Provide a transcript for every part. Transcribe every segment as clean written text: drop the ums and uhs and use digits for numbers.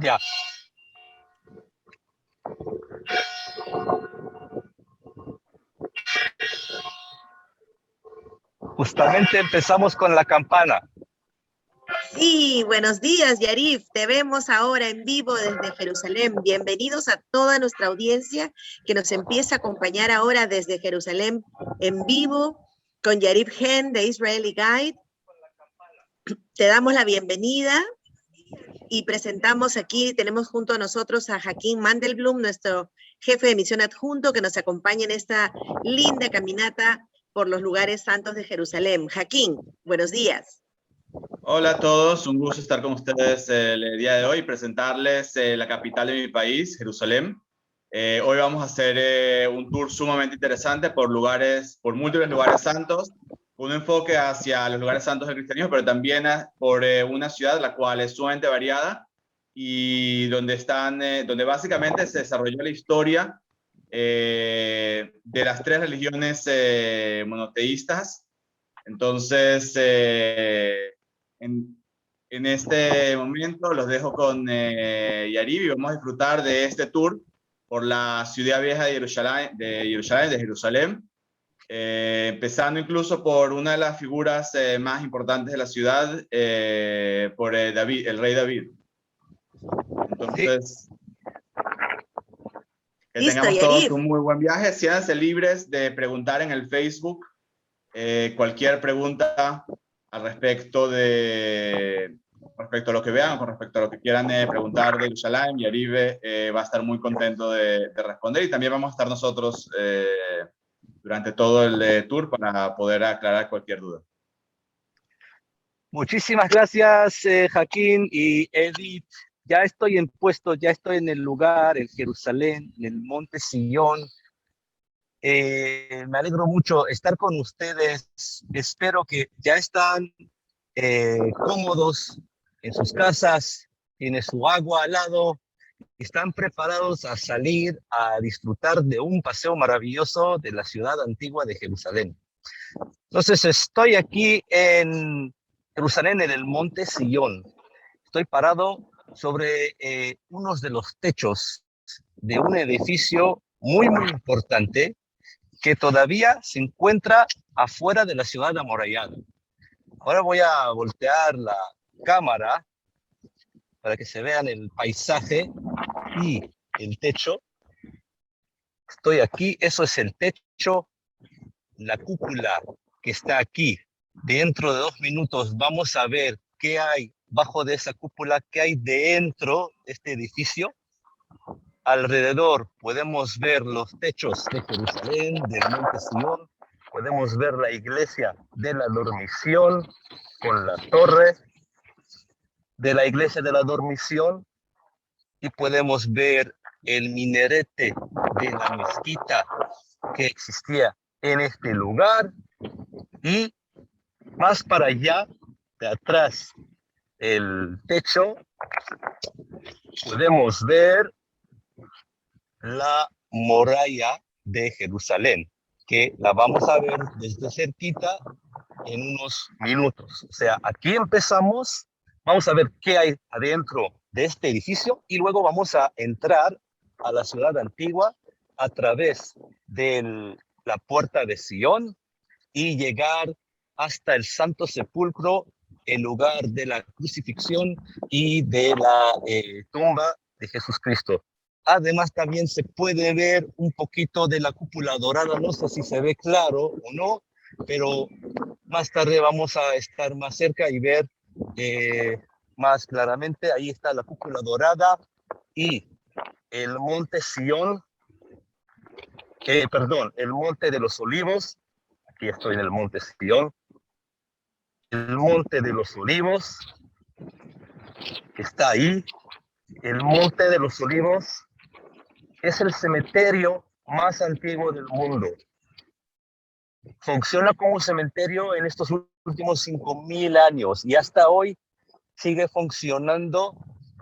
Ya. Justamente empezamos con la campana. Sí, buenos días, Yarif. Te vemos ahora en vivo desde Jerusalén. Bienvenidos a toda nuestra audiencia que nos empieza a acompañar ahora desde Jerusalén en vivo con Yarif Gen de Israeli Guide. Te damos la bienvenida y presentamos aquí, tenemos junto a nosotros a Hakim Mandelblum, nuestro jefe de misión adjunto, que nos acompaña en esta linda caminata por los lugares santos de Jerusalén. Hakim, buenos días. Hola a todos, un gusto estar con ustedes el día de hoy y presentarles la capital de mi país, Jerusalén. Hoy vamos a hacer un tour sumamente interesante por múltiples lugares santos, un enfoque hacia los lugares santos del cristianismo, pero también por una ciudad la cual es sumamente variada y donde básicamente se desarrolló la historia de las tres religiones monoteístas. Entonces, en este momento los dejo con Yarib y vamos a disfrutar de este tour por la ciudad vieja de Jerusalén, empezando incluso por una de las figuras más importantes de la ciudad, por David, el rey David. Entonces, que Listo, tengamos Yarib. todos un muy buen viaje. Siéntanse libres de preguntar en el Facebook cualquier pregunta al respecto a lo que vean, con respecto a lo que quieran preguntar de Jerusalén. Yarib va a estar muy contento de responder, y también vamos a estar nosotros durante todo el tour para poder aclarar cualquier duda. Muchísimas gracias, Hakim y Edith. Ya estoy en puesto, ya estoy en el lugar, en Jerusalén, en el Monte Sion. Me alegro mucho estar con ustedes. Espero que ya están cómodos en sus casas, tienen su agua al lado, están preparados a salir a disfrutar de un paseo maravilloso de la ciudad antigua de Jerusalén. Entonces, estoy aquí en Jerusalén, en el Monte Sion. Estoy parado sobre unos de los techos de un edificio muy, muy importante que todavía se encuentra afuera de la ciudad amurallada. Ahora voy a voltear la cámara para que se vean el paisaje y el techo. Estoy aquí, eso es el techo, la cúpula que está aquí. Dentro de 2 minutos vamos a ver qué hay bajo de esa cúpula, qué hay dentro de este edificio. Alrededor podemos ver los techos de Jerusalén, del Monte Sion, podemos ver la iglesia de la Dormición con la torre de la iglesia de la Dormición, y podemos ver el minarete de la mezquita que existía en este lugar, y más para allá, de atrás, el techo, podemos ver la muralla de Jerusalén, que la vamos a ver desde cerquita en unos minutos. O sea, aquí empezamos, vamos a ver qué hay adentro de este edificio y luego vamos a entrar a la ciudad antigua a través de la puerta de Sion y llegar hasta el Santo Sepulcro, el lugar de la crucifixión y de la tumba de Jesucristo. Además, también se puede ver un poquito de la cúpula dorada, no sé si se ve claro o no, pero más tarde vamos a estar más cerca y ver más claramente. Ahí está la cúpula dorada y el monte Sion, el monte de los olivos. Aquí estoy en el monte Sion. El monte de los olivos, que está ahí. El monte de los olivos es el cementerio más antiguo del mundo. Funciona como cementerio en estos últimos 5.000 años y hasta hoy sigue funcionando,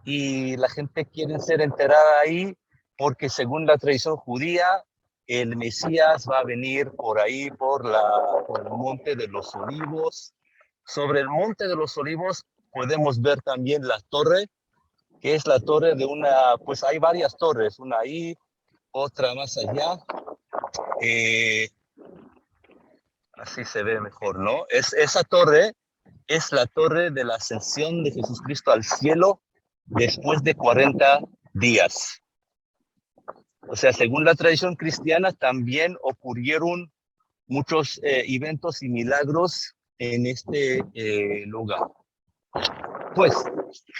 y la gente quiere ser enterrada ahí porque, según la tradición judía, el Mesías va a venir por ahí, por el monte de los olivos. Sobre el monte de los olivos podemos ver también la torre que es la torre de una, pues hay varias torres, una ahí, otra más allá. Así se ve mejor, ¿no? Esa torre es la torre de la ascensión de Jesucristo al cielo después de 40 días. O sea, según la tradición cristiana, también ocurrieron muchos eventos y milagros en este lugar. Pues,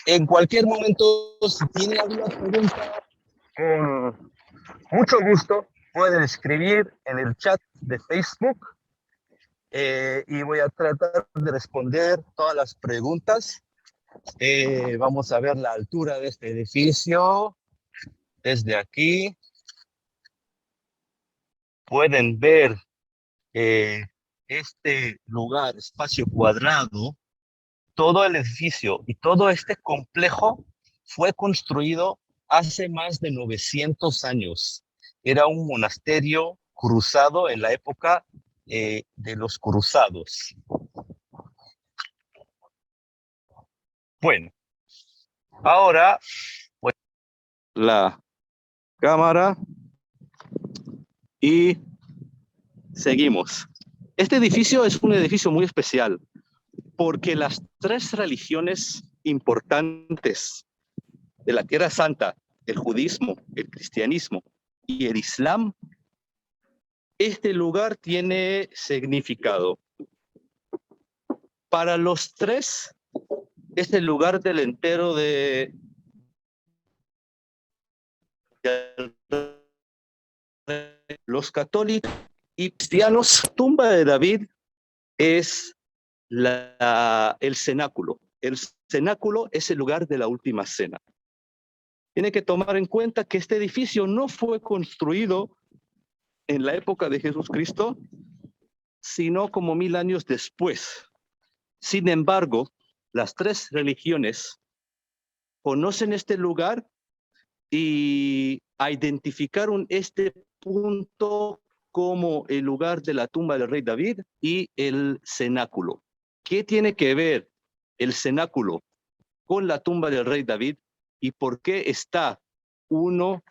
en cualquier momento, si tienen alguna pregunta, con mucho gusto pueden escribir en el chat de Facebook y voy a tratar de responder todas las preguntas. Vamos a ver la altura de este edificio desde aquí. Pueden ver este lugar, espacio cuadrado. Todo el edificio y todo este complejo fue construido hace más de 900 años. Era un monasterio cruzado en la época de los cruzados. Bueno, ahora pues, la cámara y seguimos. Este edificio es un edificio muy especial porque las tres religiones importantes de la Tierra Santa, el judismo, el cristianismo y el islam, este lugar tiene significado. Para los tres, es el lugar del entero de los católicos y cristianos. Tumba de David es el cenáculo. El cenáculo es el lugar de la última cena. Tiene que tomar en cuenta que este edificio no fue construido en la época de Jesucristo, sino como 1000 años después. Sin embargo, las tres religiones conocen este lugar y identificaron este punto como el lugar de la tumba del rey David y el cenáculo. ¿Qué tiene que ver el cenáculo con la tumba del rey David y por qué está uno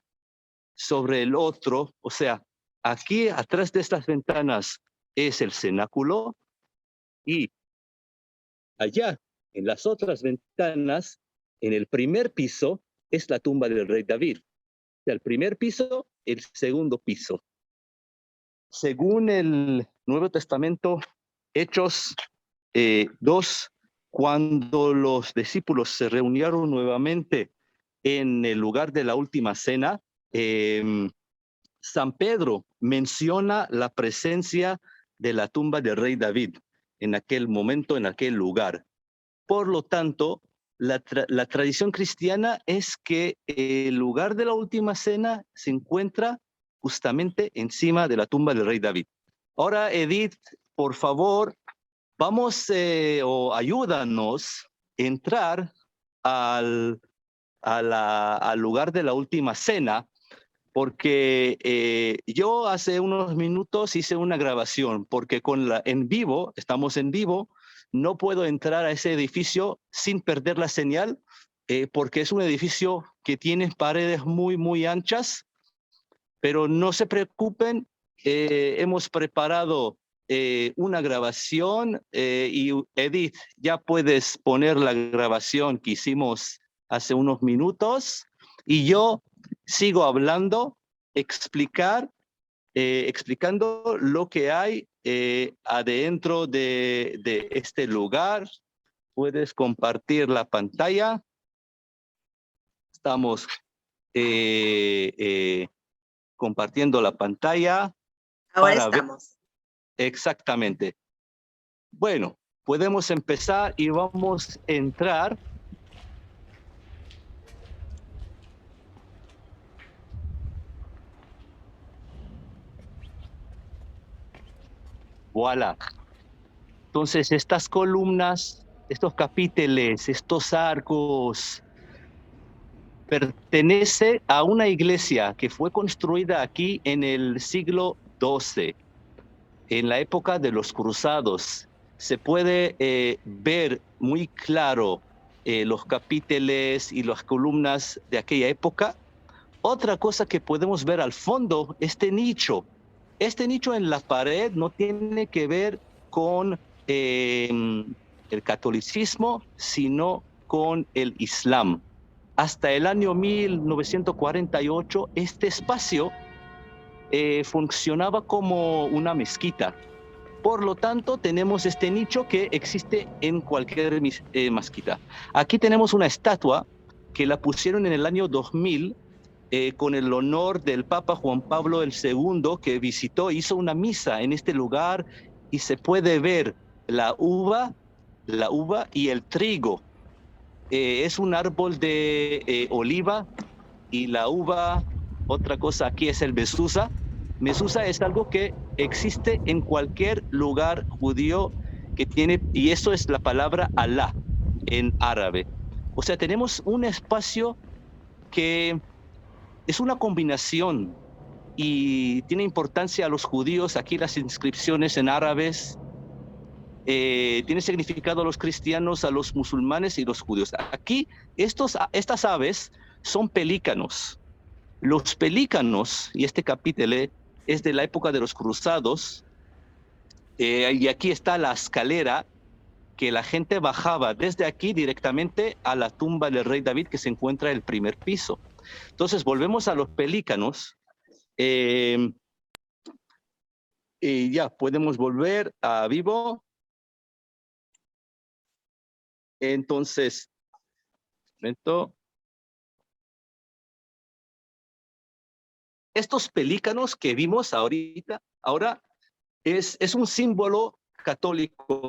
sobre el otro? O sea, aquí atrás de estas ventanas es el cenáculo y allá en las otras ventanas, en el primer piso, es la tumba del rey David. O sea, el primer piso, el segundo piso. Según el Nuevo Testamento, Hechos 2, cuando los discípulos se reunieron nuevamente en el lugar de la última cena, San Pedro menciona la presencia de la tumba del rey David en aquel momento, en aquel lugar. Por lo tanto, la tradición cristiana es que el lugar de la última cena se encuentra justamente encima de la tumba del rey David. Ahora, Edith, por favor, vamos o ayúdanos a entrar al lugar de la última cena, porque yo hace unos minutos hice una grabación, porque estamos en vivo, no puedo entrar a ese edificio sin perder la señal, porque es un edificio que tiene paredes muy, muy anchas, pero no se preocupen, hemos preparado una grabación y Edith, ya puedes poner la grabación que hicimos hace unos minutos y yo sigo hablando, explicando lo que hay adentro de este lugar. Puedes compartir la pantalla. Estamos compartiendo la pantalla. Ahora estamos. Exactamente. Bueno, podemos empezar y vamos a entrar. Voilà. Entonces, estas columnas, estos capiteles, estos arcos, pertenece a una iglesia que fue construida aquí en el siglo XII, en la época de los cruzados. Se puede ver muy claro los capiteles y las columnas de aquella época. Otra cosa que podemos ver al fondo, este nicho en la pared no tiene que ver con el catolicismo, sino con el Islam. Hasta el año 1948, este espacio funcionaba como una mezquita. Por lo tanto, tenemos este nicho que existe en cualquier mezquita. Aquí tenemos una estatua que la pusieron en el año 2000 con el honor del Papa Juan Pablo II, que visitó, hizo una misa en este lugar y se puede ver la uva y el trigo. Es un árbol de oliva y la uva, otra cosa aquí es el mezuzá. Mezuzá es algo que existe en cualquier lugar judío que tiene, y eso es la palabra Alá en árabe. O sea, tenemos un espacio que es una combinación y tiene importancia a los judíos. Aquí las inscripciones en árabes tiene significado a los cristianos, a los musulmanes y los judíos. Aquí estas aves son pelícanos. Los pelícanos, y este capítulo es de la época de los cruzados, y aquí está la escalera que la gente bajaba desde aquí directamente a la tumba del rey David, que se encuentra en el primer piso. Entonces volvemos a los pelícanos, y ya podemos volver a vivo. Entonces, momento. Estos pelícanos que vimos ahora es un símbolo católico,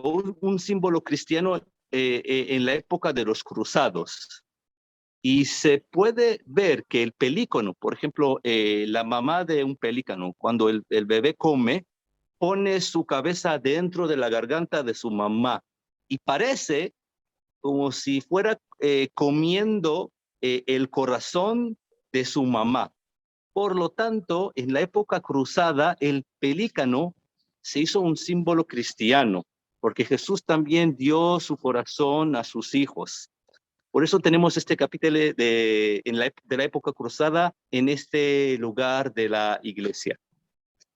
un símbolo cristiano en la época de los cruzados. Y se puede ver que el pelícano, por ejemplo, la mamá de un pelícano, cuando el bebé come, pone su cabeza dentro de la garganta de su mamá y parece como si fuera comiendo el corazón de su mamá. Por lo tanto, en la época cruzada, el pelícano se hizo un símbolo cristiano, porque Jesús también dio su corazón a sus hijos. Por eso tenemos este capítulo de la época cruzada en este lugar de la iglesia.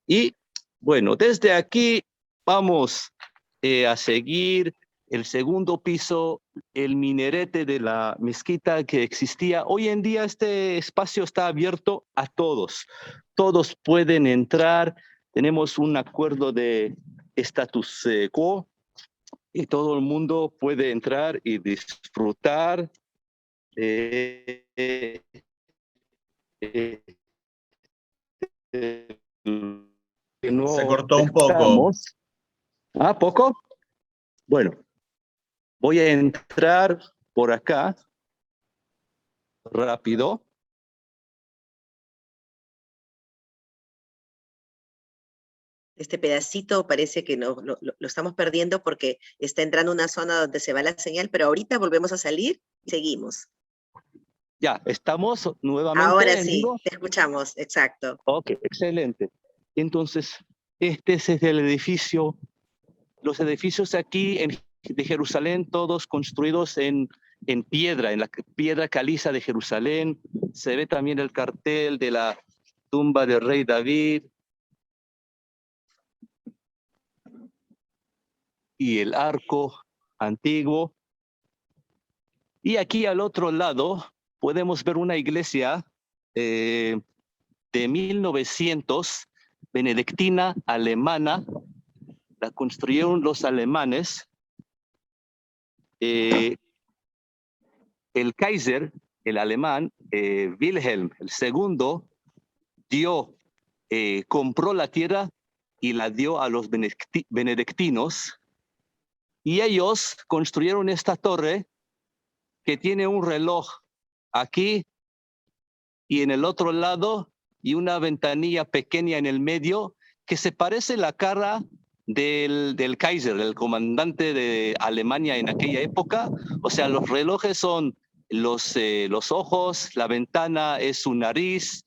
Y bueno, desde aquí vamos a seguir el segundo piso, el minarete de la mezquita que existía. Hoy en día este espacio está abierto a todos. Todos pueden entrar. Tenemos un acuerdo de status quo y todo el mundo puede entrar y disfrutar. No Se cortó un poco. ¿Poco? Bueno, voy a entrar por acá rápido. Este pedacito parece que lo estamos perdiendo porque está entrando una zona donde se va la señal, pero ahorita volvemos a salir y seguimos. Ya, estamos nuevamente ahora en sí, vivo. Te escuchamos, exacto. Ok, excelente. Entonces, este es el edificio. Los edificios aquí de Jerusalén, todos construidos en piedra, en la piedra caliza de Jerusalén. Se ve también el cartel de la tumba del rey David. Y el arco antiguo. Y aquí al otro lado podemos ver una iglesia de 1900, benedictina, alemana. La construyeron los alemanes. El Kaiser, el alemán, Wilhelm II, compró la tierra y la dio a los benedictinos. Y ellos construyeron esta torre que tiene un reloj aquí y en el otro lado y una ventanilla pequeña en el medio que se parece la cara del Kaiser, del comandante de Alemania en aquella época. O sea, los relojes son los ojos, la ventana es su nariz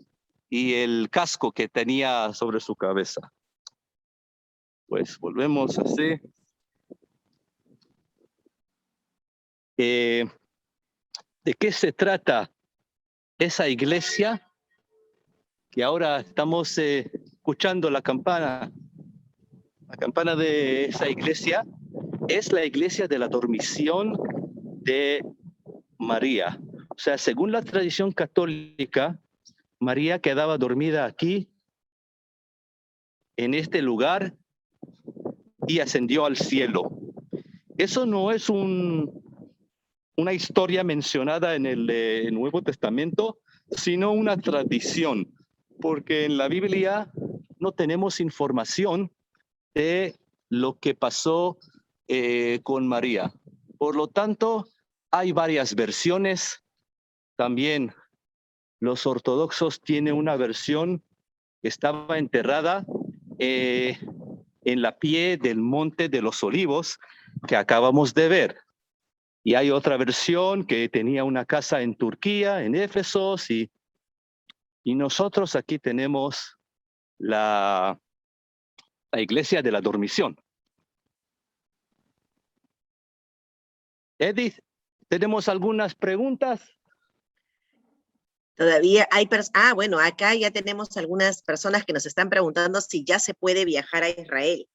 y el casco que tenía sobre su cabeza. Pues volvemos así. de qué se trata esa iglesia que ahora estamos escuchando la campana de esa iglesia. Es la iglesia de la dormición de María. O sea, según la tradición católica, María quedaba dormida aquí, en este lugar, y ascendió al cielo. Eso no es una historia mencionada en el Nuevo Testamento, sino una tradición, porque en la Biblia no tenemos información de lo que pasó con María. Por lo tanto, hay varias versiones. También los ortodoxos tienen una versión que estaba enterrada en la pie del Monte de los Olivos que acabamos de ver. Y hay otra versión que tenía una casa en Turquía, en Éfeso, y nosotros aquí tenemos la iglesia de la dormición. Edith, ¿tenemos algunas preguntas? Todavía hay bueno, acá ya tenemos algunas personas que nos están preguntando si ya se puede viajar a Israel.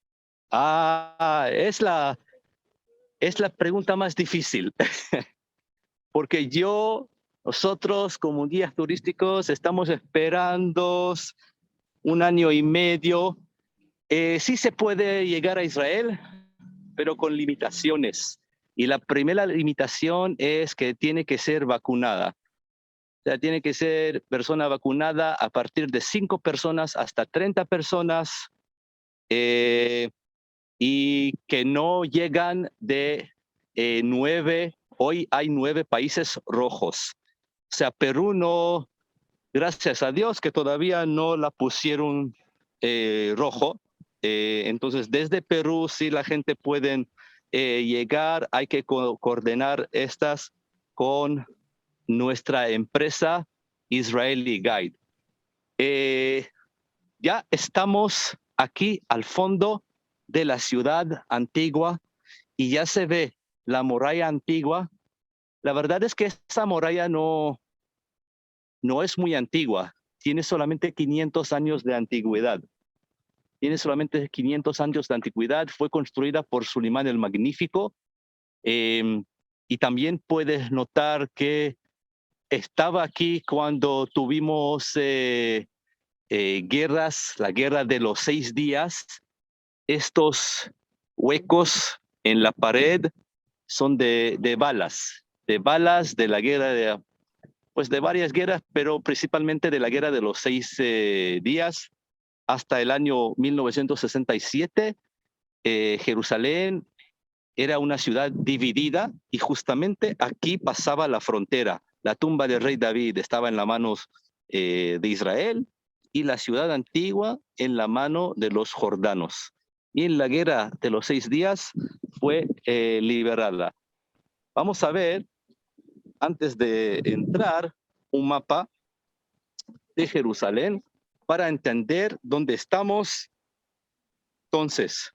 Es la pregunta más difícil, porque nosotros como guías turísticos estamos esperando 1 año y medio. Sí se puede llegar a Israel, pero con limitaciones. Y la primera limitación es que tiene que ser vacunada. O sea, tiene que ser persona vacunada a partir de 5 personas hasta 30 personas y que no llegan de 9. Hoy hay 9 países rojos. O sea, Perú no, gracias a Dios que todavía no la pusieron rojo. Entonces, desde Perú sí la gente puede llegar. Hay que coordinar estas con nuestra empresa Israeli Guide. Ya estamos aquí al fondo de la ciudad antigua y ya se ve la muralla antigua. La verdad es que esa muralla no es muy antigua, tiene solamente 500 años de antigüedad. Fue construida por Sulimán el Magnífico. Y también puedes notar que estaba aquí cuando tuvimos guerras, la guerra de los 6 días. Estos huecos en la pared son de balas de la guerra de varias guerras, pero principalmente de la guerra de los 6 días hasta el año 1967. Jerusalén era una ciudad dividida y justamente aquí pasaba la frontera. La tumba del rey David estaba en las manos de Israel y la ciudad antigua en la mano de los jordanos. Y en la guerra de los 6 días fue liberada. Vamos a ver, antes de entrar, un mapa de Jerusalén para entender dónde estamos. Entonces,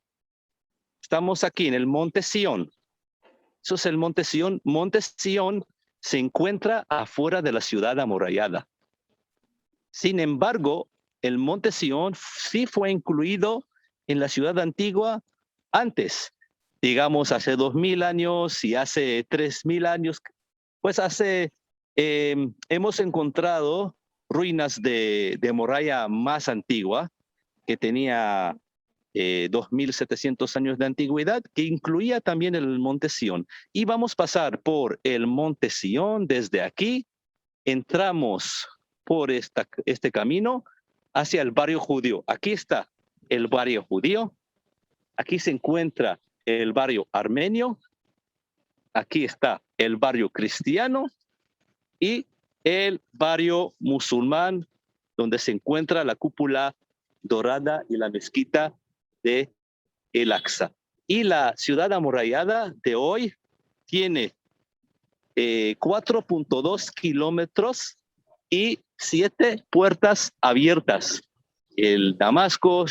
estamos aquí en el Monte Sión. Eso es el Monte Sión. Monte Sión se encuentra afuera de la ciudad amurallada. Sin embargo, el Monte Sión sí fue incluido en la ciudad antigua antes, digamos hace 2000 años y hace 3000 años. Pues hemos encontrado ruinas de muralla más antigua que tenía 2700 años de antigüedad, que incluía también el Monte Sión. Y vamos a pasar por el Monte Sión desde aquí. Entramos por este camino hacia el barrio judío. Aquí está el barrio judío. Aquí se encuentra el barrio armenio. Aquí está el barrio cristiano y el barrio musulmán, donde se encuentra la cúpula dorada y la mezquita de El Aqsa. Y la ciudad amurallada de hoy tiene 4.2 kilómetros y 7 puertas abiertas. El Damasco,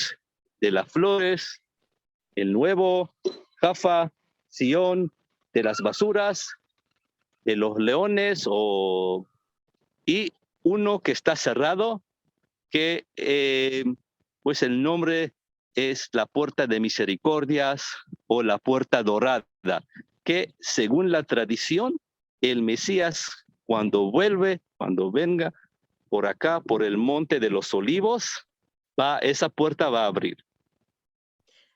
de las Flores, el Nuevo, Jaffa, Sion, de las Basuras, de los leones y uno que está cerrado, que pues el nombre es la Puerta de Misericordias o la Puerta Dorada, que según la tradición, el Mesías cuando venga por acá, por el Monte de los Olivos, esa puerta va a abrir.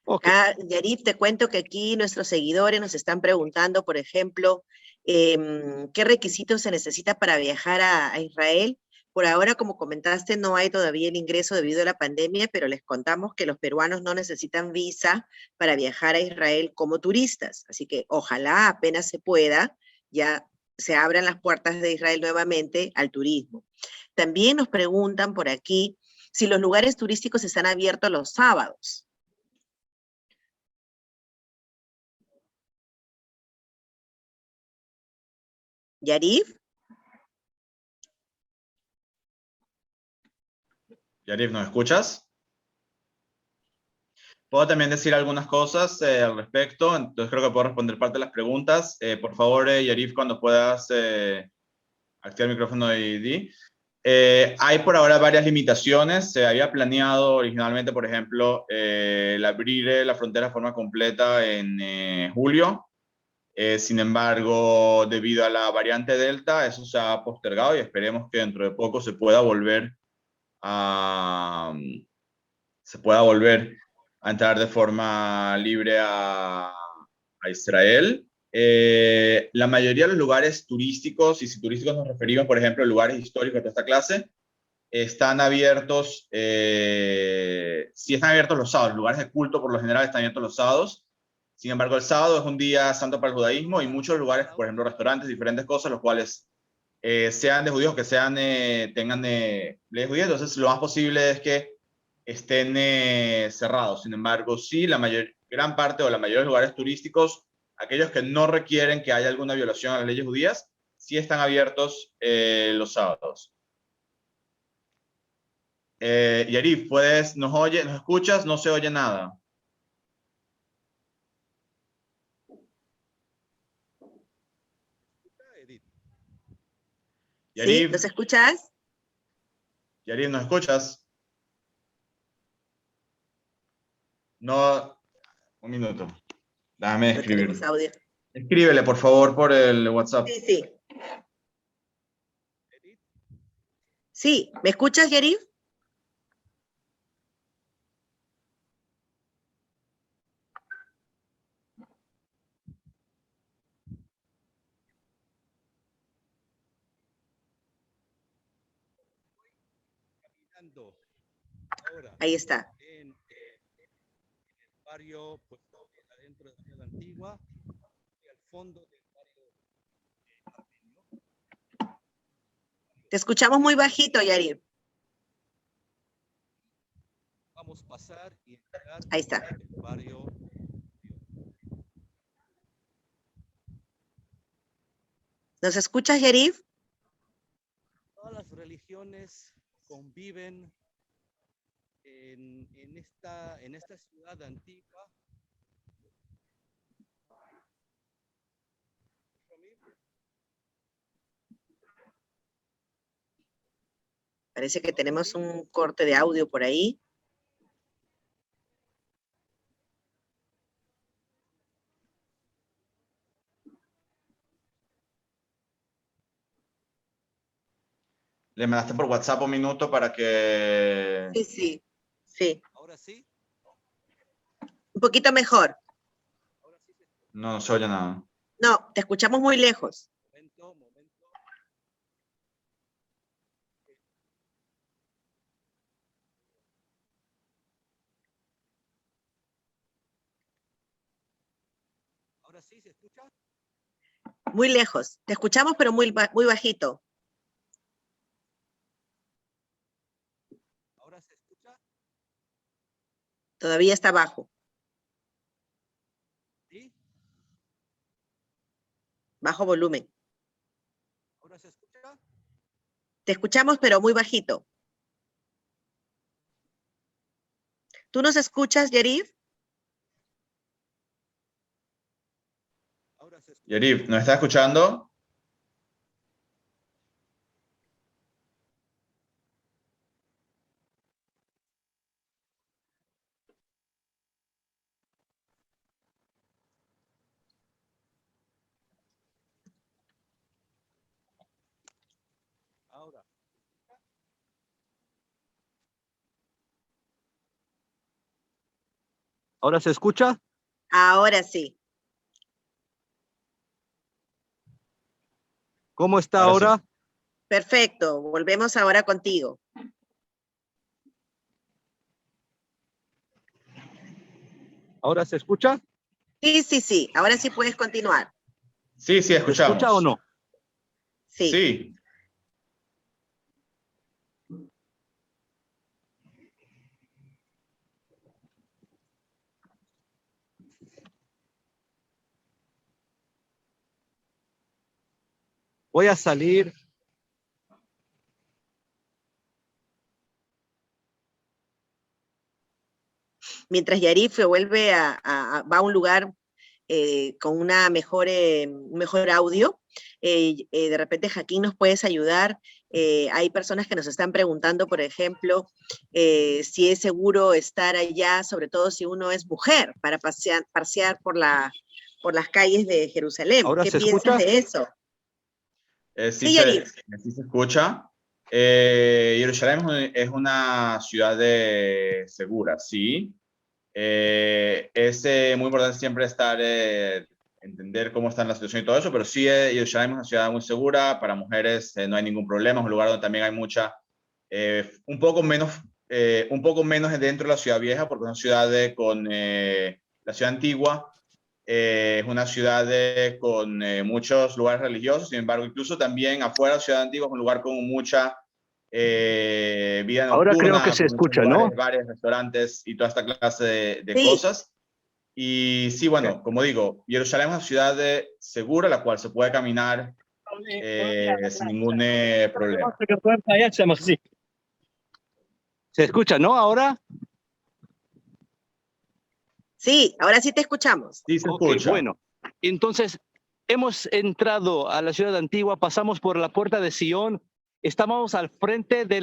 Okay. Yarif, te cuento que aquí nuestros seguidores nos están preguntando, por ejemplo, ¿qué requisitos se necesita para viajar a Israel? Por ahora, como comentaste, no hay todavía el ingreso debido a la pandemia, pero les contamos que los peruanos no necesitan visa para viajar a Israel como turistas. Así que ojalá apenas se pueda, ya se abran las puertas de Israel nuevamente al turismo. También nos preguntan por aquí si los lugares turísticos están abiertos los sábados. ¿Yarif? Yarif, ¿nos escuchas? Puedo también decir algunas cosas al respecto, entonces creo que puedo responder parte de las preguntas. Por favor, Yarif, cuando puedas activar el micrófono y di. Hay por ahora varias limitaciones. Se había planeado originalmente, por ejemplo, el abrir la frontera de forma completa en julio. Sin embargo, debido a la variante Delta, eso se ha postergado y esperemos que dentro de poco se pueda volver a entrar de forma libre a Israel. La mayoría de los lugares turísticos, y si turísticos nos referimos, por ejemplo, a lugares históricos de esta clase, están abiertos, sí están abiertos los sábados. Lugares de culto por lo general están abiertos los sábados. Sin embargo, el sábado es un día santo para el judaísmo y muchos lugares, por ejemplo, restaurantes, diferentes cosas, los cuales sean de judíos, que sean, tengan leyes judías, entonces lo más posible es que estén cerrados. Sin embargo, sí, gran parte o la mayoría de los lugares turísticos, aquellos que no requieren que haya alguna violación a las leyes judías, sí están abiertos los sábados. Yarif, ¿nos escuchas? No se oye nada. Yarif, ¿sí? ¿Nos escuchas? Yarif, ¿nos escuchas? No, un minuto. Déjame escribir. Escríbele, por favor, por el WhatsApp. Sí, sí. Sí, ¿me escuchas, Yarif? Ahí está. En el barrio, pues, adentro de Ciudad Antigua, y al fondo del barrio. Te escuchamos muy bajito, Yarif. Vamos a pasar y entrar. Ahí está. El barrio. ¿Nos escuchas, Yarif? Todas las religiones conviven en esta ciudad antigua. Parece que tenemos un corte de audio por ahí. Le mandaste por WhatsApp un minuto para que... Sí, sí, sí. ¿Ahora sí? Un poquito mejor. No, no se oye nada. No, te escuchamos muy lejos. Momento. ¿Ahora sí se escucha? Muy lejos. Te escuchamos, pero muy bajito. ¿Ahora se escucha? Todavía está bajo. ¿Sí? Bajo volumen. ¿Ahora se escucha? Te escuchamos, pero muy bajito. ¿Tú nos escuchas, Yarif? Yarif, ¿nos está escuchando? ¿Ahora se escucha? Ahora sí. ¿Cómo está Ahora sí. ahora? Perfecto. Volvemos ahora contigo. ¿Ahora se escucha? Sí, sí, sí. Ahora sí puedes continuar. Sí, sí, ¿Se escucha o escuchamos. no? Sí. Sí. Voy a salir. Mientras Yarif vuelve va a un lugar con una un mejor audio, de repente Joaquín nos puedes ayudar. Hay personas que nos están preguntando, por ejemplo, si es seguro estar allá, sobre todo si uno es mujer, para pasear por las calles de Jerusalén. ¿Ahora ¿Qué se piensas escucha? de eso? Sí, Sí, Yarif. sí se escucha. Jerusalén es una ciudad segura, sí. Es muy importante siempre entender cómo está la situación y todo eso, pero sí, Jerusalén es una ciudad muy segura, para mujeres no hay ningún problema, es un lugar donde también hay un poco menos dentro de la ciudad vieja, porque es una ciudad con la ciudad antigua, es una ciudad con muchos lugares religiosos, sin embargo, incluso también afuera de la ciudad antigua es un lugar con mucha vida Ahora creo que nocturna, se con muchos escucha, ¿no? lugares, bares, restaurantes y toda esta clase de Sí, cosas. Y sí, Ok. bueno, como digo, Jerusalén es una ciudad segura, la cual se puede caminar sin ningún problema. ¿Se escucha, no? Ahora. sí, ahora sí te escuchamos. Sí, se Ok, escucha. bueno. Entonces, hemos entrado a la ciudad antigua, pasamos por la puerta de Sion, estábamos al frente de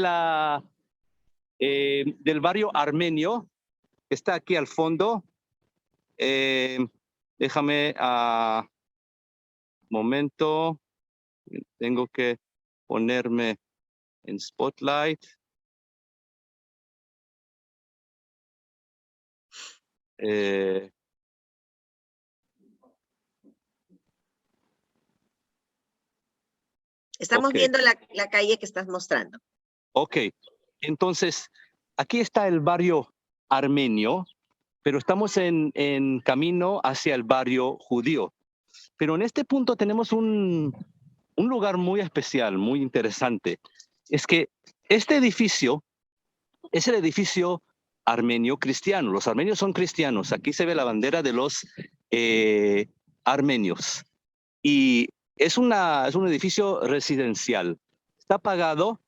del barrio armenio, que está aquí al fondo. Déjame momento, tengo que ponerme en Spotlight. Eh, Estamos ok, viendo la calle que estás mostrando. ok. Entonces, aquí está el barrio armenio, pero estamos en camino hacia el barrio judío. Pero en este punto tenemos un lugar muy especial, muy interesante. Es que este edificio es el edificio armenio cristiano. Los armenios son cristianos. Aquí se ve la bandera de los armenios. Y es un edificio residencial. Está pagado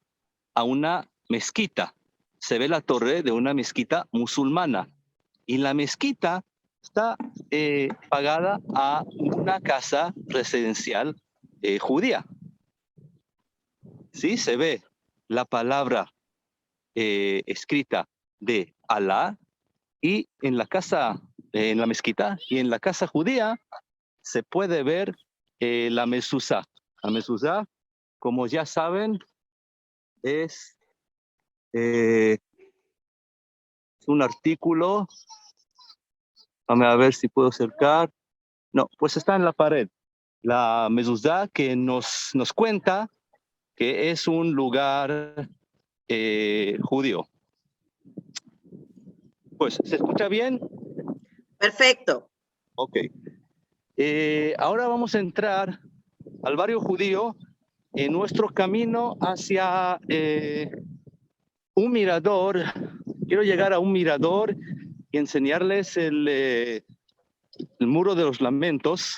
a una mezquita. Se ve la torre de una mezquita musulmana. Y la mezquita está pagada a una casa residencial judía. Sí, se ve la palabra escrita de Alá, y en la casa, en la mezquita y en la casa judía se puede ver la mezuzá. La mezuzá, como ya saben, es un artículo. Vamos a ver si puedo acercar. No, pues está en la pared. La mezuzá que nos cuenta que es un lugar judío. Pues, ¿se escucha bien? Perfecto. Ok. Ahora vamos a entrar al barrio judío en nuestro camino hacia un mirador. Quiero llegar a un mirador y enseñarles el muro de los lamentos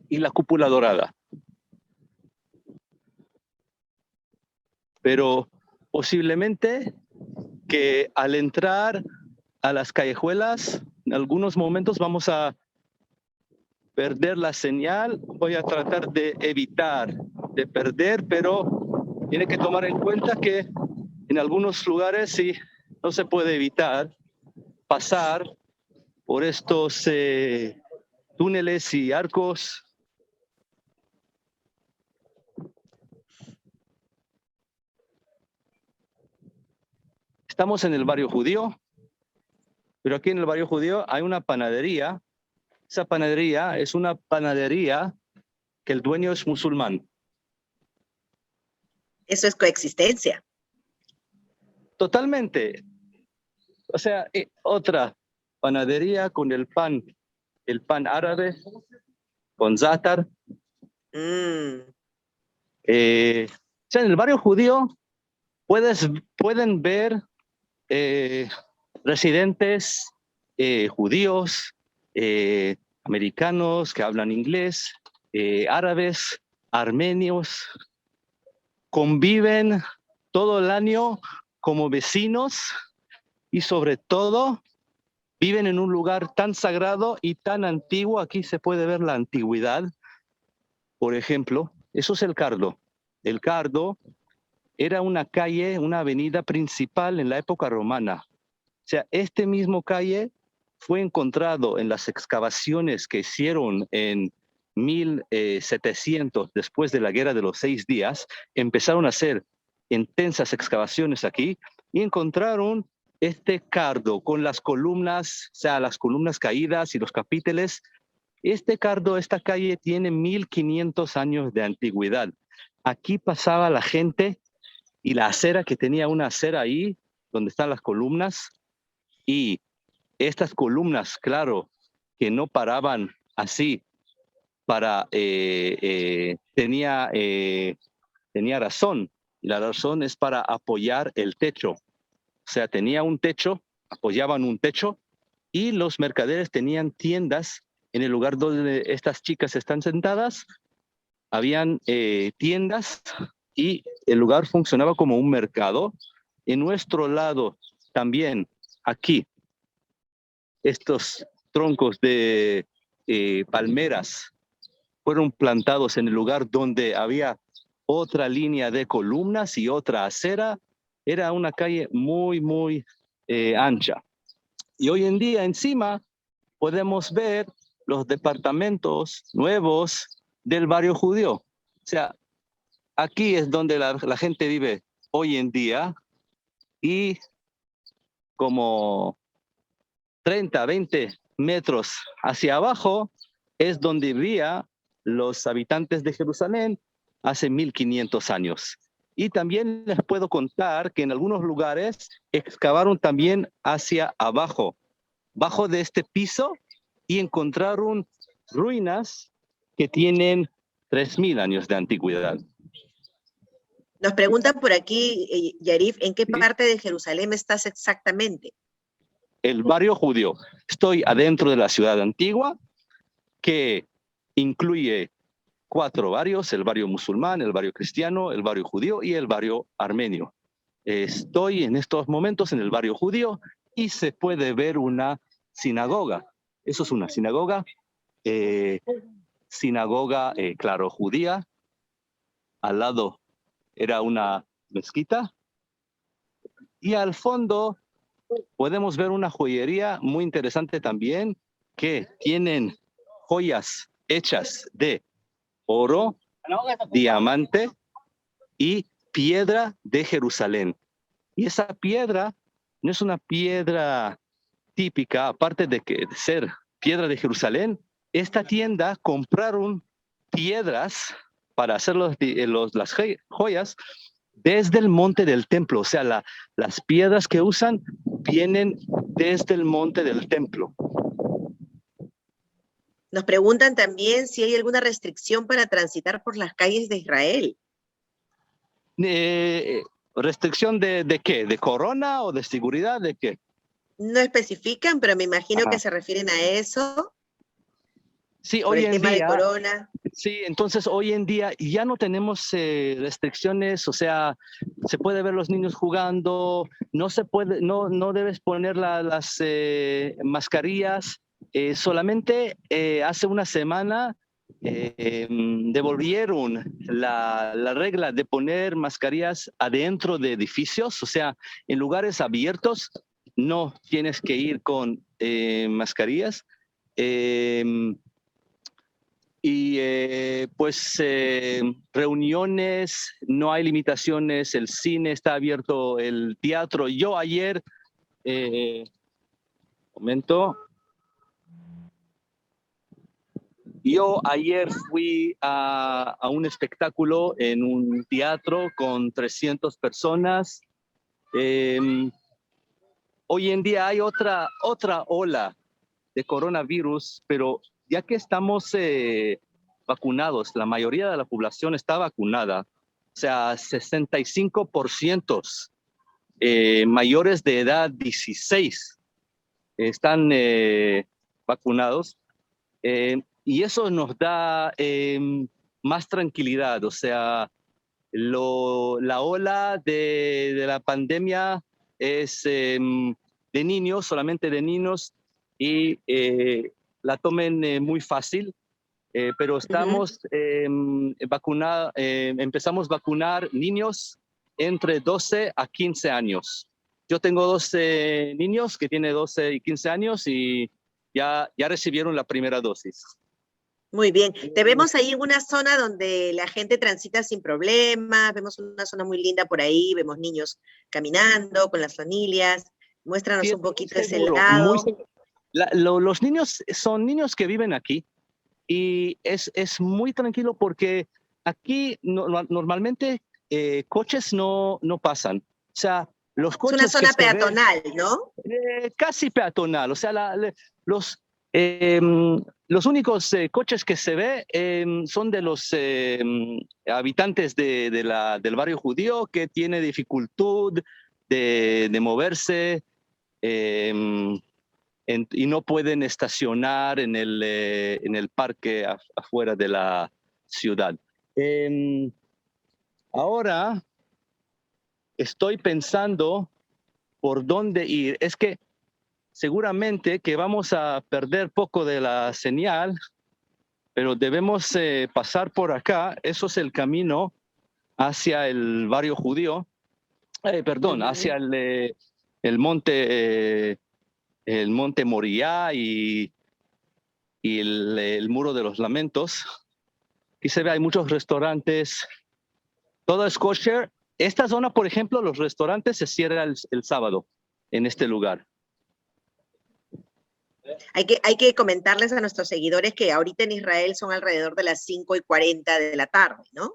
y la cúpula dorada. Pero posiblemente que al entrar a las callejuelas, en algunos momentos vamos a perder la señal. Voy a tratar de evitar de perder, pero tiene que tomar en cuenta que en algunos lugares sí no se puede evitar pasar por estos túneles y arcos. estamos en el barrio judío, pero aquí en el barrio judío hay una panadería. Esa panadería es una panadería que el dueño es musulmán. Eso es coexistencia. Totalmente. O sea, otra panadería con el pan árabe, con zátar. Mm. O sea, en el barrio judío pueden ver residentes judíos, americanos que hablan inglés, árabes, armenios, conviven todo el año como vecinos y sobre todo viven en un lugar tan sagrado y tan antiguo. Aquí se puede ver la antigüedad. Por ejemplo, eso es el Cardo. El Cardo era una calle, una avenida principal en la época romana. O sea, este mismo calle fue encontrado en las excavaciones que hicieron en 1700, después de la Guerra de los 6 días. Empezaron a hacer intensas excavaciones aquí y encontraron este cardo con las columnas, o sea, las columnas caídas y los capiteles. Este cardo, esta calle tiene 1500 años de antigüedad. Aquí pasaba la gente y la acera, que tenía una acera ahí donde están las columnas, y estas columnas, claro, que no paraban así, tenía razón, y la razón es para apoyar el techo. O sea, tenía un techo, apoyaban un techo, y los mercaderes tenían tiendas en el lugar donde estas chicas están sentadas. Habían tiendas y el lugar funcionaba como un mercado. En nuestro lado también, aquí, estos troncos de palmeras fueron plantados en el lugar donde había otra línea de columnas y otra acera. Era una calle muy, muy ancha. Y hoy en día encima podemos ver los departamentos nuevos del barrio judío. O sea, aquí es donde la gente vive hoy en día, y como 30, 20 metros hacia abajo es donde vivían los habitantes de Jerusalén hace 1500 años. Y también les puedo contar que en algunos lugares excavaron también hacia abajo, bajo de este piso, y encontraron ruinas que tienen 3000 años de antigüedad. Nos preguntan por aquí, Yarif, ¿en qué parte de Jerusalén estás exactamente? El barrio judío. Estoy adentro de la ciudad antigua, que incluye 4 barrios: el barrio musulmán, el barrio cristiano, el barrio judío y el barrio armenio. Estoy en estos momentos en el barrio judío y se puede ver una sinagoga. Eso es una sinagoga, claro, judía. Al lado era una mezquita, y al fondo podemos ver una joyería muy interesante también, que tienen joyas hechas de oro, diamante y piedra de Jerusalén. Y esa piedra no es una piedra típica, aparte de ser piedra de Jerusalén. Esta tienda compraron piedras para hacer las joyas desde el monte del templo. O sea, las piedras que usan vienen desde el monte del templo. Nos preguntan también si hay alguna restricción para transitar por las calles de Israel. ¿Restricción de qué? ¿De corona o de seguridad? ¿De qué? No especifican, pero me imagino que se refieren a eso. Sí, por hoy el en tema día, de corona. Sí, entonces hoy en día ya no tenemos restricciones. O sea, se puede ver los niños jugando, no se puede, no debes poner las mascarillas. Solamente hace una semana devolvieron la regla de poner mascarillas adentro de edificios. O sea, en lugares abiertos no tienes que ir con mascarillas. Reuniones no hay limitaciones, el cine está abierto, el teatro. Yo ayer, momento, yo ayer fui a un espectáculo en un teatro con 300 personas. Hoy en día hay otra ola de coronavirus, pero ya que estamos vacunados, la mayoría de la población está vacunada, o sea, 65% mayores de edad 16 están vacunados, y eso nos da más tranquilidad, o sea, la ola de la pandemia es de niños, solamente de niños, y la tomen muy fácil, pero estamos empezamos a vacunar niños entre 12 a 15 años. Yo tengo 12 niños que tienen 12 y 15 años y ya recibieron la primera dosis. Muy bien. Te vemos ahí en una zona donde la gente transita sin problemas, vemos una zona muy linda por ahí, vemos niños caminando con las familias. Muéstranos Sí, un poquito ese seguro, lado. los niños son niños que viven aquí y es muy tranquilo porque aquí normalmente coches no pasan. O sea, los Es coches una zona que se ven, peatonal, ¿no? casi peatonal, o sea, los únicos coches que se ve son de los habitantes del barrio judío que tiene dificultad de moverse y no pueden estacionar en el parque afuera de la ciudad. Ahora estoy pensando por dónde ir. Es que seguramente que vamos a perder poco de la señal, pero debemos pasar por acá. Eso es el camino hacia el barrio judío, hacia el monte Moriah y el Muro de los Lamentos. Aquí se ve, hay muchos restaurantes, todo es kosher. Esta zona, por ejemplo, los restaurantes se cierran el sábado en este lugar. Hay que comentarles a nuestros seguidores que ahorita en Israel son alrededor de las 5:40 de la tarde, ¿no?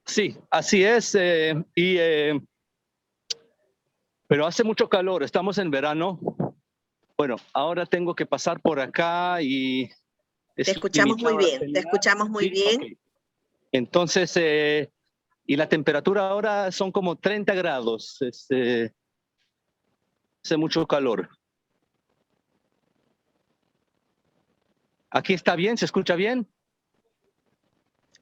Sí, así es. Pero hace mucho calor, estamos en verano. Bueno, ahora tengo que pasar por acá y... Te escuchamos muy bien, te escuchamos muy bien. Okay. Entonces, y la temperatura ahora son como 30 grados. Hace mucho calor. ¿Aquí está bien? ¿Se escucha bien?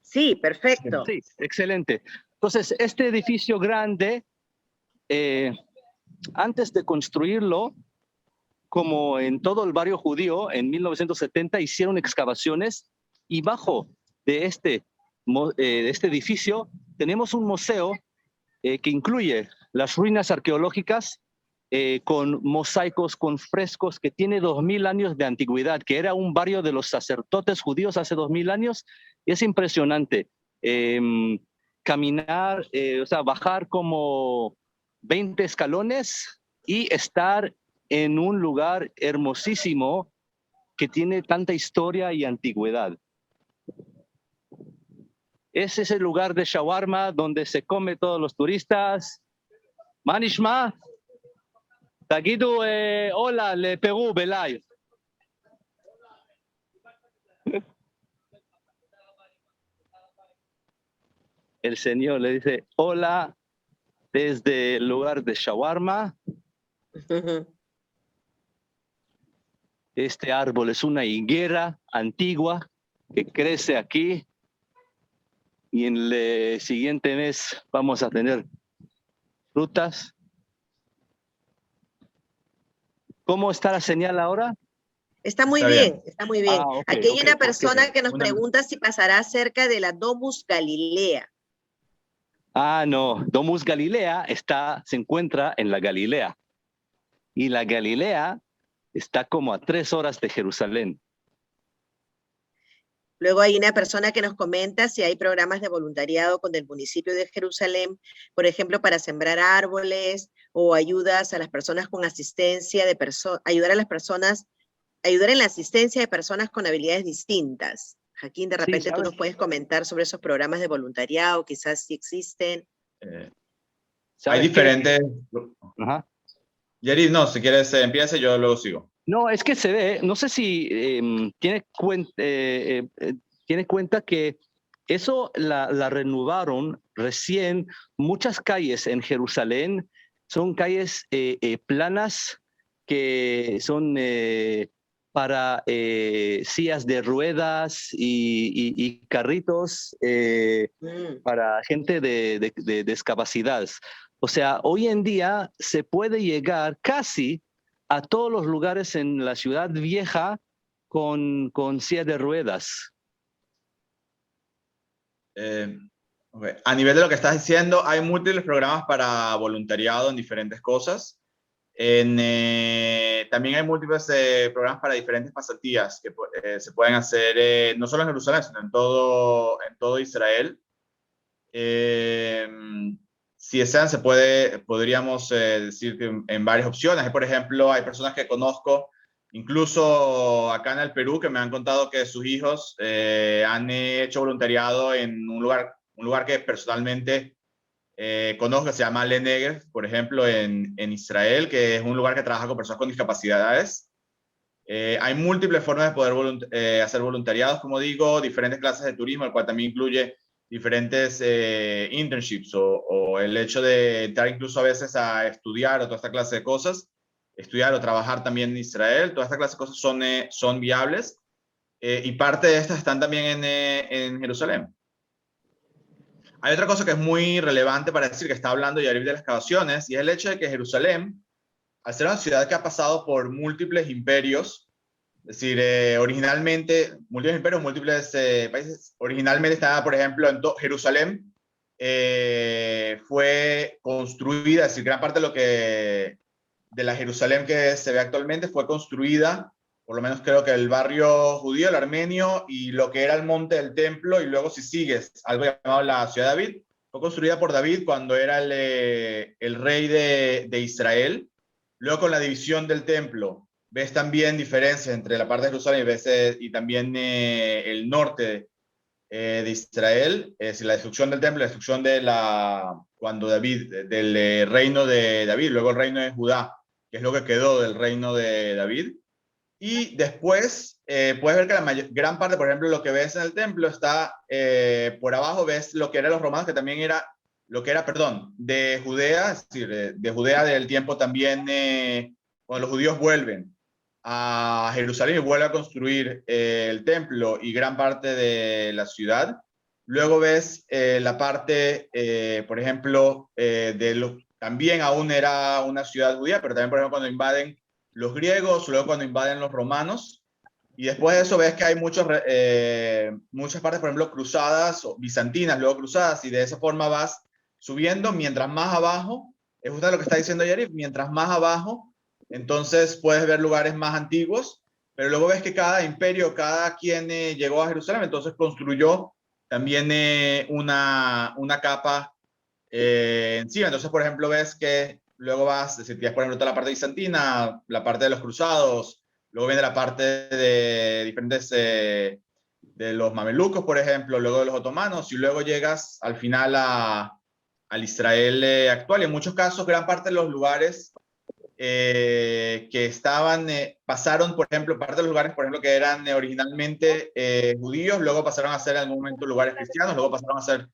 Sí, perfecto. Sí, excelente. Entonces, este edificio grande, antes de construirlo, como en todo el barrio judío, en 1970 hicieron excavaciones y bajo de este edificio tenemos un museo que incluye las ruinas arqueológicas con mosaicos, con frescos, que tiene 2000 años de antigüedad, que era un barrio de los sacerdotes judíos hace 2000 años. Es impresionante. Caminar, o sea, bajar como 20 escalones y estar en un lugar hermosísimo que tiene tanta historia y antigüedad. Ese es el lugar de shawarma donde se come todos los turistas. Manishma, Tagidu, hola, le Perú, Belay. El señor le dice, hola, desde el lugar de shawarma. Este árbol es una higuera antigua que crece aquí y en el siguiente mes vamos a tener frutas. ¿Cómo está la señal ahora? Está muy bien, está muy bien. Okay, Aquí hay una persona que nos pregunta si pasará cerca de la Domus Galilea. No, Domus Galilea se encuentra en la Galilea. Y la Galilea está como a 3 horas de Jerusalén. Luego hay una persona que nos comenta si hay programas de voluntariado con el municipio de Jerusalén, por ejemplo, para sembrar árboles o ayudas a las personas con asistencia de ayudar a las personas, ayudar en la asistencia de personas con habilidades distintas. Joaquín, de Sí, repente tú ¿sabes? nos puedes comentar sobre esos programas de voluntariado, quizás si existen. Eh, hay ¿Sabes qué? diferentes... Ajá. Yeri, no, si quieres empiece, yo luego sigo. No, es que se ve, no sé si tiene cuenta que eso la renovaron recién. Muchas calles en Jerusalén son calles planas que son para sillas de ruedas y carritos para gente de discapacidad. O sea, hoy en día se puede llegar casi a todos los lugares en la ciudad vieja con silla de ruedas. Okay. A nivel de lo que estás diciendo, hay múltiples programas para voluntariado en diferentes cosas. También hay múltiples programas para diferentes pasantías que se pueden hacer no solo en Jerusalén, sino en todo Israel. Si desean, podríamos decir que en varias opciones. Por ejemplo, hay personas que conozco, incluso acá en el Perú, que me han contado que sus hijos han hecho voluntariado en un lugar que personalmente conozco, que se llama Le Negev, por ejemplo, en Israel, que es un lugar que trabaja con personas con discapacidades. Hay múltiples formas de poder hacer voluntariados, como digo, diferentes clases de turismo, el cual también incluye diferentes internships o el hecho de entrar incluso a veces a estudiar o toda esta clase de cosas, estudiar o trabajar también en Israel, toda esta clase de cosas son viables y parte de estas están también en Jerusalén. Hay otra cosa que es muy relevante para decir que está hablando Yariv de las excavaciones y es el hecho de que Jerusalén, al ser una ciudad que ha pasado por múltiples imperios, es decir, originalmente, múltiples imperios, múltiples países, originalmente estaba, por ejemplo, en Jerusalén, fue construida, es decir, gran parte de la Jerusalén que se ve actualmente fue construida, por lo menos creo que el barrio judío, el armenio, y lo que era el monte del templo, y luego si sigues, algo llamado la ciudad de David, fue construida por David cuando era el rey de Israel. Luego con la división del templo, ves también diferencias entre la parte de Jerusalén y también el norte de Israel, es decir, la destrucción del templo, la destrucción cuando del reino de David, luego el reino de Judá, que es lo que quedó del reino de David. Y después puedes ver que gran parte, por ejemplo, lo que ves en el templo está por abajo, ves lo que eran los romanos, que también era perdón, de Judea, es decir, de Judea del tiempo también, cuando los judíos vuelven a Jerusalén y vuelven a construir el templo y gran parte de la ciudad. Luego ves la parte, por ejemplo, también aún era una ciudad judía, pero también, por ejemplo, cuando invaden los griegos, luego cuando invaden los romanos, y después de eso ves que hay muchas partes, por ejemplo, cruzadas o bizantinas, luego cruzadas, y de esa forma vas subiendo, mientras más abajo, es justo lo que está diciendo Yarif, mientras más abajo, entonces puedes ver lugares más antiguos, pero luego ves que cada imperio, cada quien llegó a Jerusalén, entonces construyó también una capa encima. Entonces, por ejemplo, ves que luego vas, si tienes, por ejemplo, toda la parte bizantina, la parte de los cruzados, luego viene la parte de diferentes, de los mamelucos, por ejemplo, luego de los otomanos, y luego llegas al final al Israel actual. Y en muchos casos, gran parte de los lugares que pasaron, por ejemplo, parte de los lugares, por ejemplo, que eran originalmente judíos, luego pasaron a ser en algún momento lugares cristianos, luego pasaron a ser,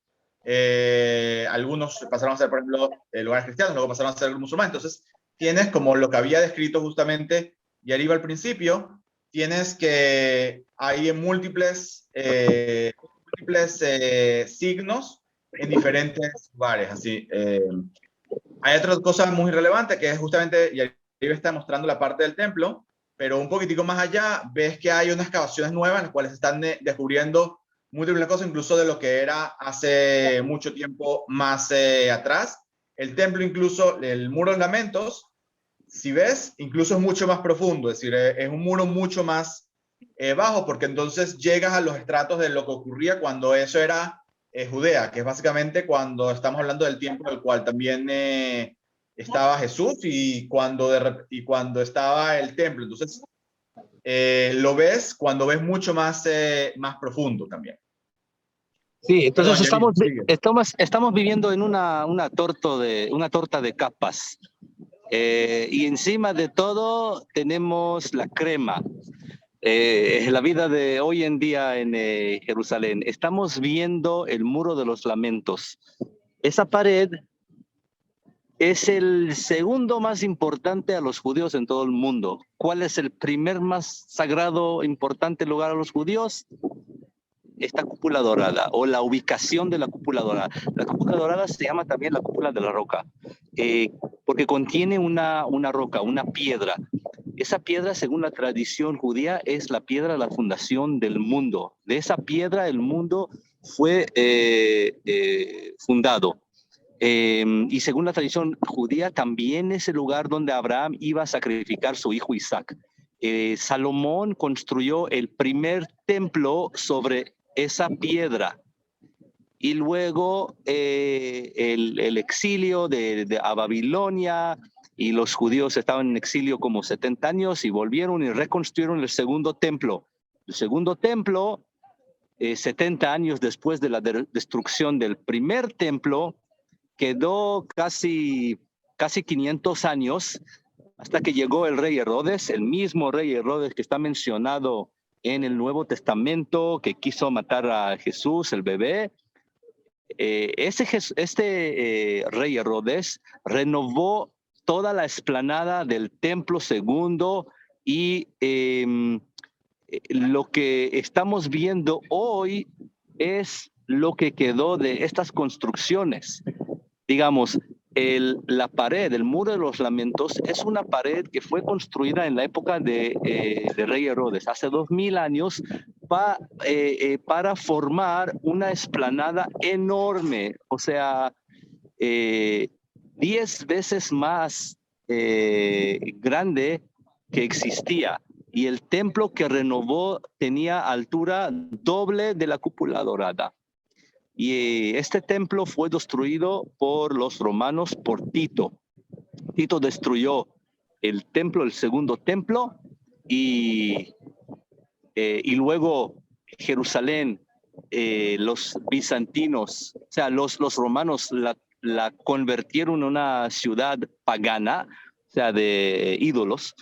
algunos pasaron a ser, por ejemplo, lugares cristianos, luego pasaron a ser musulmanes. Entonces, tienes como lo que había descrito justamente Yariv al principio, tienes que hay múltiples signos en diferentes lugares, así. Hay otra cosa muy relevante que es justamente, y ahí está mostrando la parte del templo, pero un poquitico más allá ves que hay unas excavaciones nuevas en las cuales se están descubriendo múltiples cosas, incluso de lo que era hace mucho tiempo más atrás. El templo, incluso el muro de lamentos, si ves, incluso es mucho más profundo, es decir, es un muro mucho más bajo, porque entonces llegas a los estratos de lo que ocurría cuando eso era Judea, que es básicamente cuando estamos hablando del tiempo en el cual también estaba Jesús y cuando estaba el templo. Entonces, lo ves cuando ves mucho más, más profundo también. Sí, entonces Perdón, Jerry, estamos viviendo en una torta de capas. Y encima de todo tenemos la crema. La vida de hoy en día en Jerusalén. Estamos viendo el Muro de los Lamentos. Esa pared es el segundo más importante a los judíos en todo el mundo. ¿Cuál es el primer más sagrado, importante lugar a los judíos? Esta cúpula dorada, o la ubicación de la cúpula dorada. La cúpula dorada se llama también la cúpula de la roca, porque contiene una roca, una piedra. Esa piedra, según la tradición judía, es la piedra de la fundación del mundo. De esa piedra el mundo fue fundado. Y según la tradición judía, también es el lugar donde Abraham iba a sacrificar su hijo Isaac. Salomón construyó el primer templo sobre esa piedra. Y luego el exilio a Babilonia, y los judíos estaban en exilio como 70 años y volvieron y reconstruyeron el segundo templo. El segundo templo, 70 años después de la destrucción del primer templo, quedó casi 500 años hasta que llegó el rey Herodes, el mismo rey Herodes que está mencionado en el Nuevo Testamento, que quiso matar a Jesús, el bebé. Rey Herodes renovó toda la explanada del templo segundo y lo que estamos viendo hoy es lo que quedó de estas construcciones. Digamos, la pared, el Muro de los Lamentos, es una pared que fue construida en la época de Rey Herodes, hace 2000 años, para formar una explanada enorme, o sea, 10 veces más grande que existía. Y el templo que renovó tenía altura doble de la cúpula dorada. Y este templo fue destruido por los romanos, por Tito. Tito destruyó el templo, el segundo templo, y luego Jerusalén, los bizantinos, o sea, los romanos la convirtieron en una ciudad pagana, o sea, de ídolos,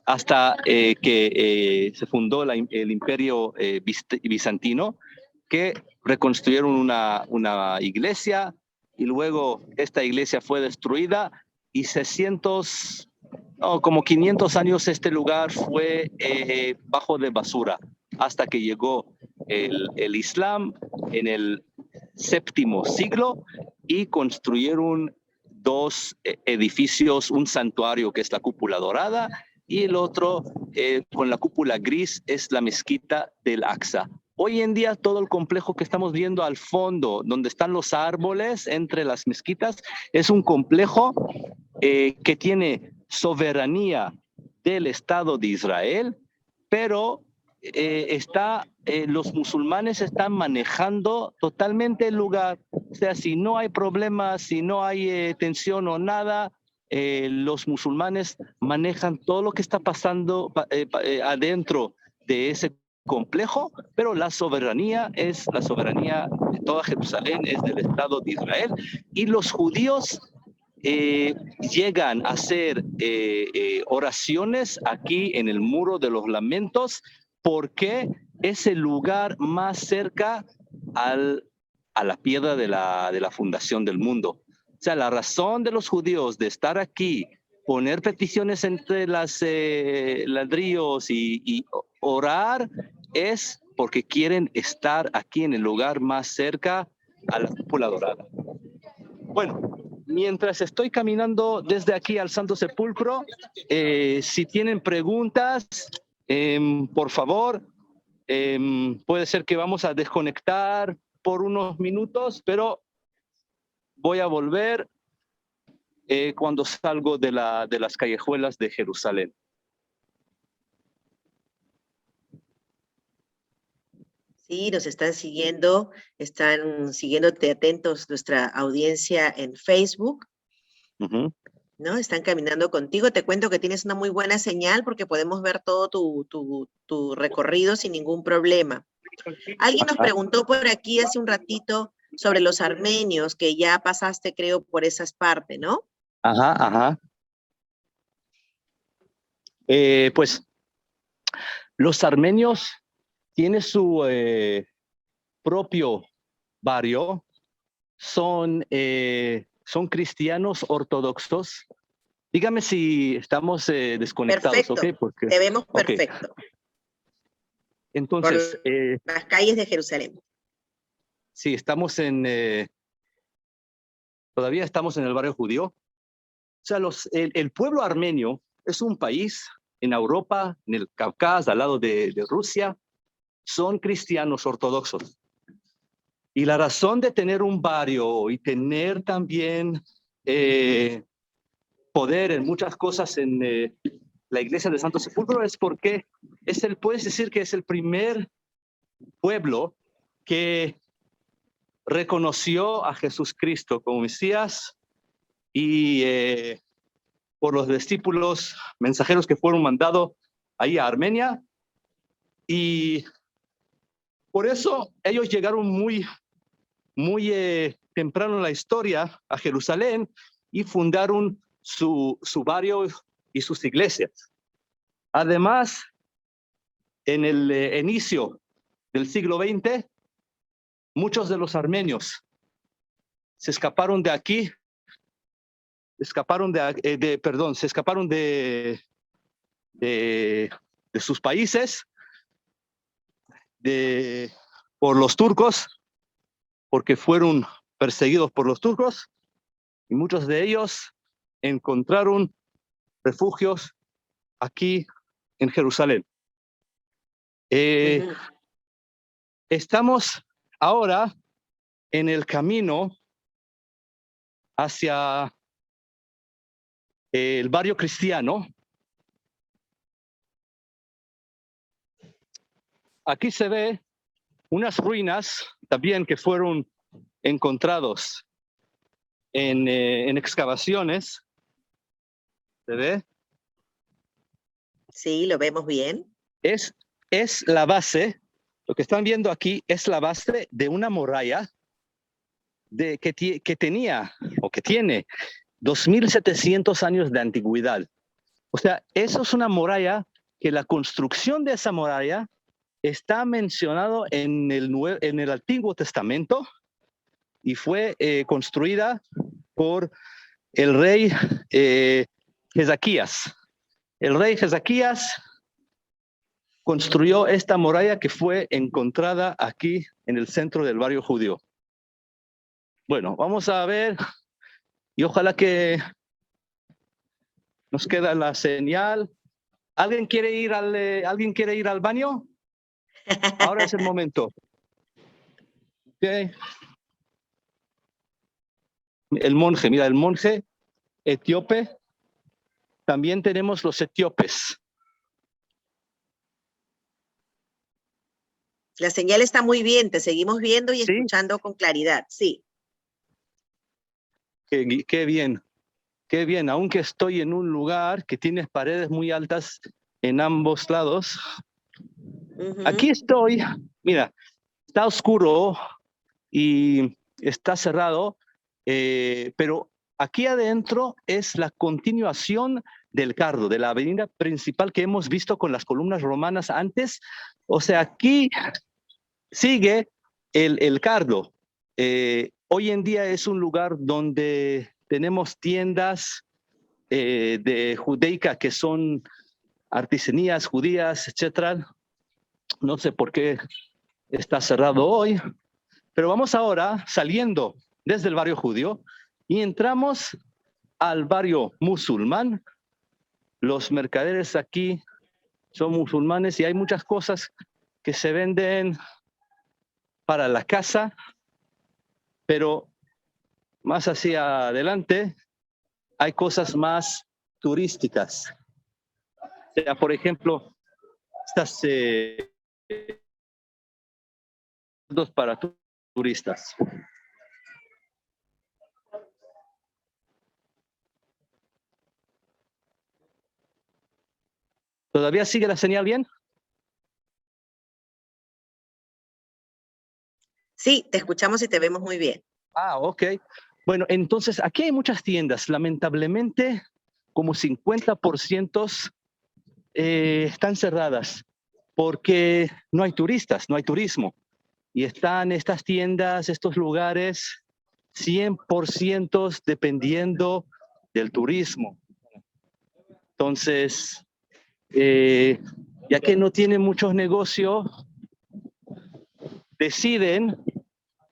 hasta que se fundó el imperio bizantino, que reconstruyeron una iglesia, y luego esta iglesia fue destruida, y como 500 años este lugar fue bajo de basura, hasta que llegó el Islam en el séptimo siglo y construyeron dos edificios, un santuario que es la cúpula dorada, y el otro con la cúpula gris es la mezquita del Aqsa. Hoy en día todo el complejo que estamos viendo al fondo, donde están los árboles entre las mezquitas, es un complejo que tiene soberanía del Estado de Israel, pero los musulmanes están manejando totalmente el lugar. O sea, si no hay problemas, si no hay tensión o nada, los musulmanes manejan todo lo que está pasando adentro de ese complejo, pero la soberanía es la soberanía de toda Jerusalén, es del Estado de Israel, y los judíos llegan a hacer oraciones aquí en el Muro de los Lamentos, porque es el lugar más cerca a la piedra de la fundación del mundo. O sea, la razón de los judíos de estar aquí, poner peticiones entre las ladrillos y orar, es porque quieren estar aquí en el lugar más cerca a la cúpula dorada. Bueno, mientras estoy caminando desde aquí al Santo Sepulcro, si tienen preguntas, por favor, puede ser que vamos a desconectar por unos minutos, pero voy a volver cuando salgo de las callejuelas de Jerusalén. Sí, nos están siguiéndote atentos nuestra audiencia en Facebook, Ujú. ¿no? Están caminando contigo. Te cuento que tienes una muy buena señal porque podemos ver todo tu recorrido sin ningún problema. Alguien nos Ajá, preguntó por aquí hace un ratito sobre los armenios, que ya pasaste, creo, por esas partes, ¿no? ajá, ajá. Pues los armenios tienen su propio barrio, son cristianos ortodoxos. Dígame si estamos desconectados, ¿ok? Perfecto, Porque, te vemos ok, perfecto por entonces, las calles de Jerusalén. sí, todavía estamos en el barrio judío. O sea, el pueblo armenio es un país en Europa, en el Cáucaso, al lado de Rusia, son cristianos ortodoxos. Y la razón de tener un barrio y tener también poder en muchas cosas en la iglesia de Santo Sepulcro es porque puedes decir que es el primer pueblo que reconoció a Jesús Cristo como Mesías y por los discípulos mensajeros que fueron mandados ahí a Armenia. Y por eso ellos llegaron muy temprano en la historia a Jerusalén y fundaron su barrio y sus iglesias. Además, en el inicio del siglo XX, muchos de los armenios se escaparon de aquí, se escaparon de sus países por los turcos, porque fueron perseguidos por los turcos, y muchos de ellos encontraron refugios aquí en Jerusalén. Ujú. Estamos ahora en el camino hacia el barrio cristiano. Aquí se ve unas ruinas también que fueron encontrados en excavaciones. ¿Se ve? Sí, lo vemos bien. Es la base, lo que están viendo aquí es la base de una muralla que tenía o que tiene 2.700 años de antigüedad. O sea, eso es una muralla que la construcción de esa muralla está mencionado en el Antiguo Testamento y fue construida por el rey Ezequías. El rey Ezequías construyó esta muralla que fue encontrada aquí en el centro del barrio judío. Bueno, vamos a ver y ojalá que nos queda la señal. ¿Alguien quiere ir al baño? Ahora es el momento. Okay. El monje etíope. También tenemos los etíopes. La señal está muy bien, te seguimos viendo y ¿Sí? escuchando con claridad, sí. Qué bien, qué bien. Aunque estoy en un lugar que tiene paredes muy altas en ambos lados. Aquí estoy, mira, está oscuro y está cerrado, pero aquí adentro es la continuación del Cardo, de la avenida principal que hemos visto con las columnas romanas antes. O sea, aquí sigue el Cardo. Hoy en día es un lugar donde tenemos tiendas de judaica que son artesanías judías, etcétera. No sé por qué está cerrado hoy, pero vamos ahora saliendo desde el barrio judío y entramos al barrio musulmán. Los mercaderes aquí son musulmanes y hay muchas cosas que se venden para la casa, pero más hacia adelante hay cosas más turísticas. O sea, por ejemplo, estas para turistas. ¿Todavía sigue la señal bien? Sí, te escuchamos y te vemos muy bien. Ah, ok. Bueno, entonces aquí hay muchas tiendas. Lamentablemente, como 50% están cerradas porque no hay turistas, no hay turismo. Y están estas tiendas, estos lugares, 100% dependiendo del turismo. Entonces, ya que no tienen muchos negocios, deciden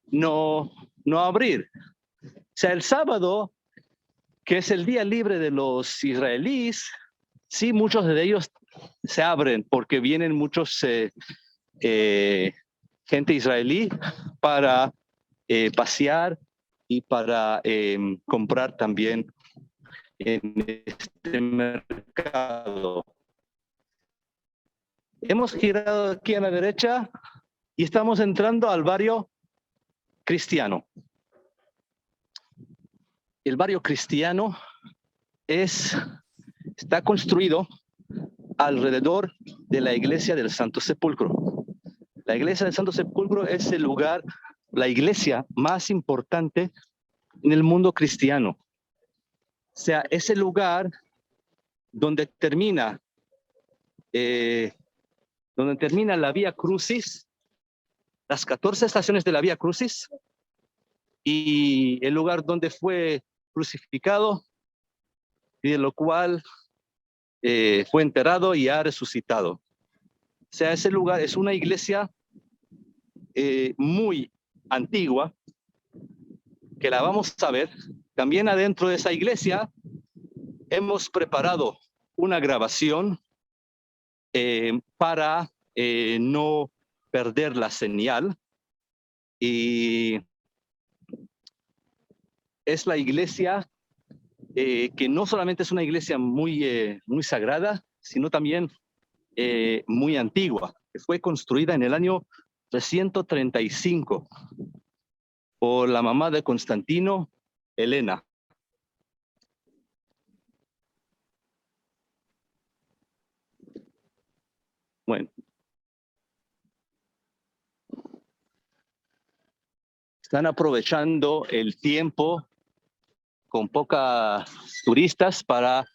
no abrir. O sea, el sábado, que es el día libre de los israelíes, sí, muchos de ellos se abren porque vienen muchos gente israelí para pasear y para comprar también en este mercado. Hemos girado aquí a la derecha y estamos entrando al barrio cristiano. El barrio cristiano está construido alrededor de la iglesia del Santo Sepulcro. La iglesia del Santo Sepulcro es el lugar, la iglesia más importante en el mundo cristiano. O sea, es el lugar donde termina la Vía Crucis, las 14 estaciones de la Vía Crucis, y el lugar donde fue crucificado y de lo cual fue enterrado y ha resucitado. O sea, ese lugar es una iglesia muy antigua, que la vamos a ver. También adentro de esa iglesia hemos preparado una grabación para no perder la señal. Y es la iglesia que no solamente es una iglesia muy sagrada, sino también muy antigua, que fue construida en el año 335 por la mamá de Constantino, Helena. Bueno. Están aprovechando el tiempo con pocas turistas para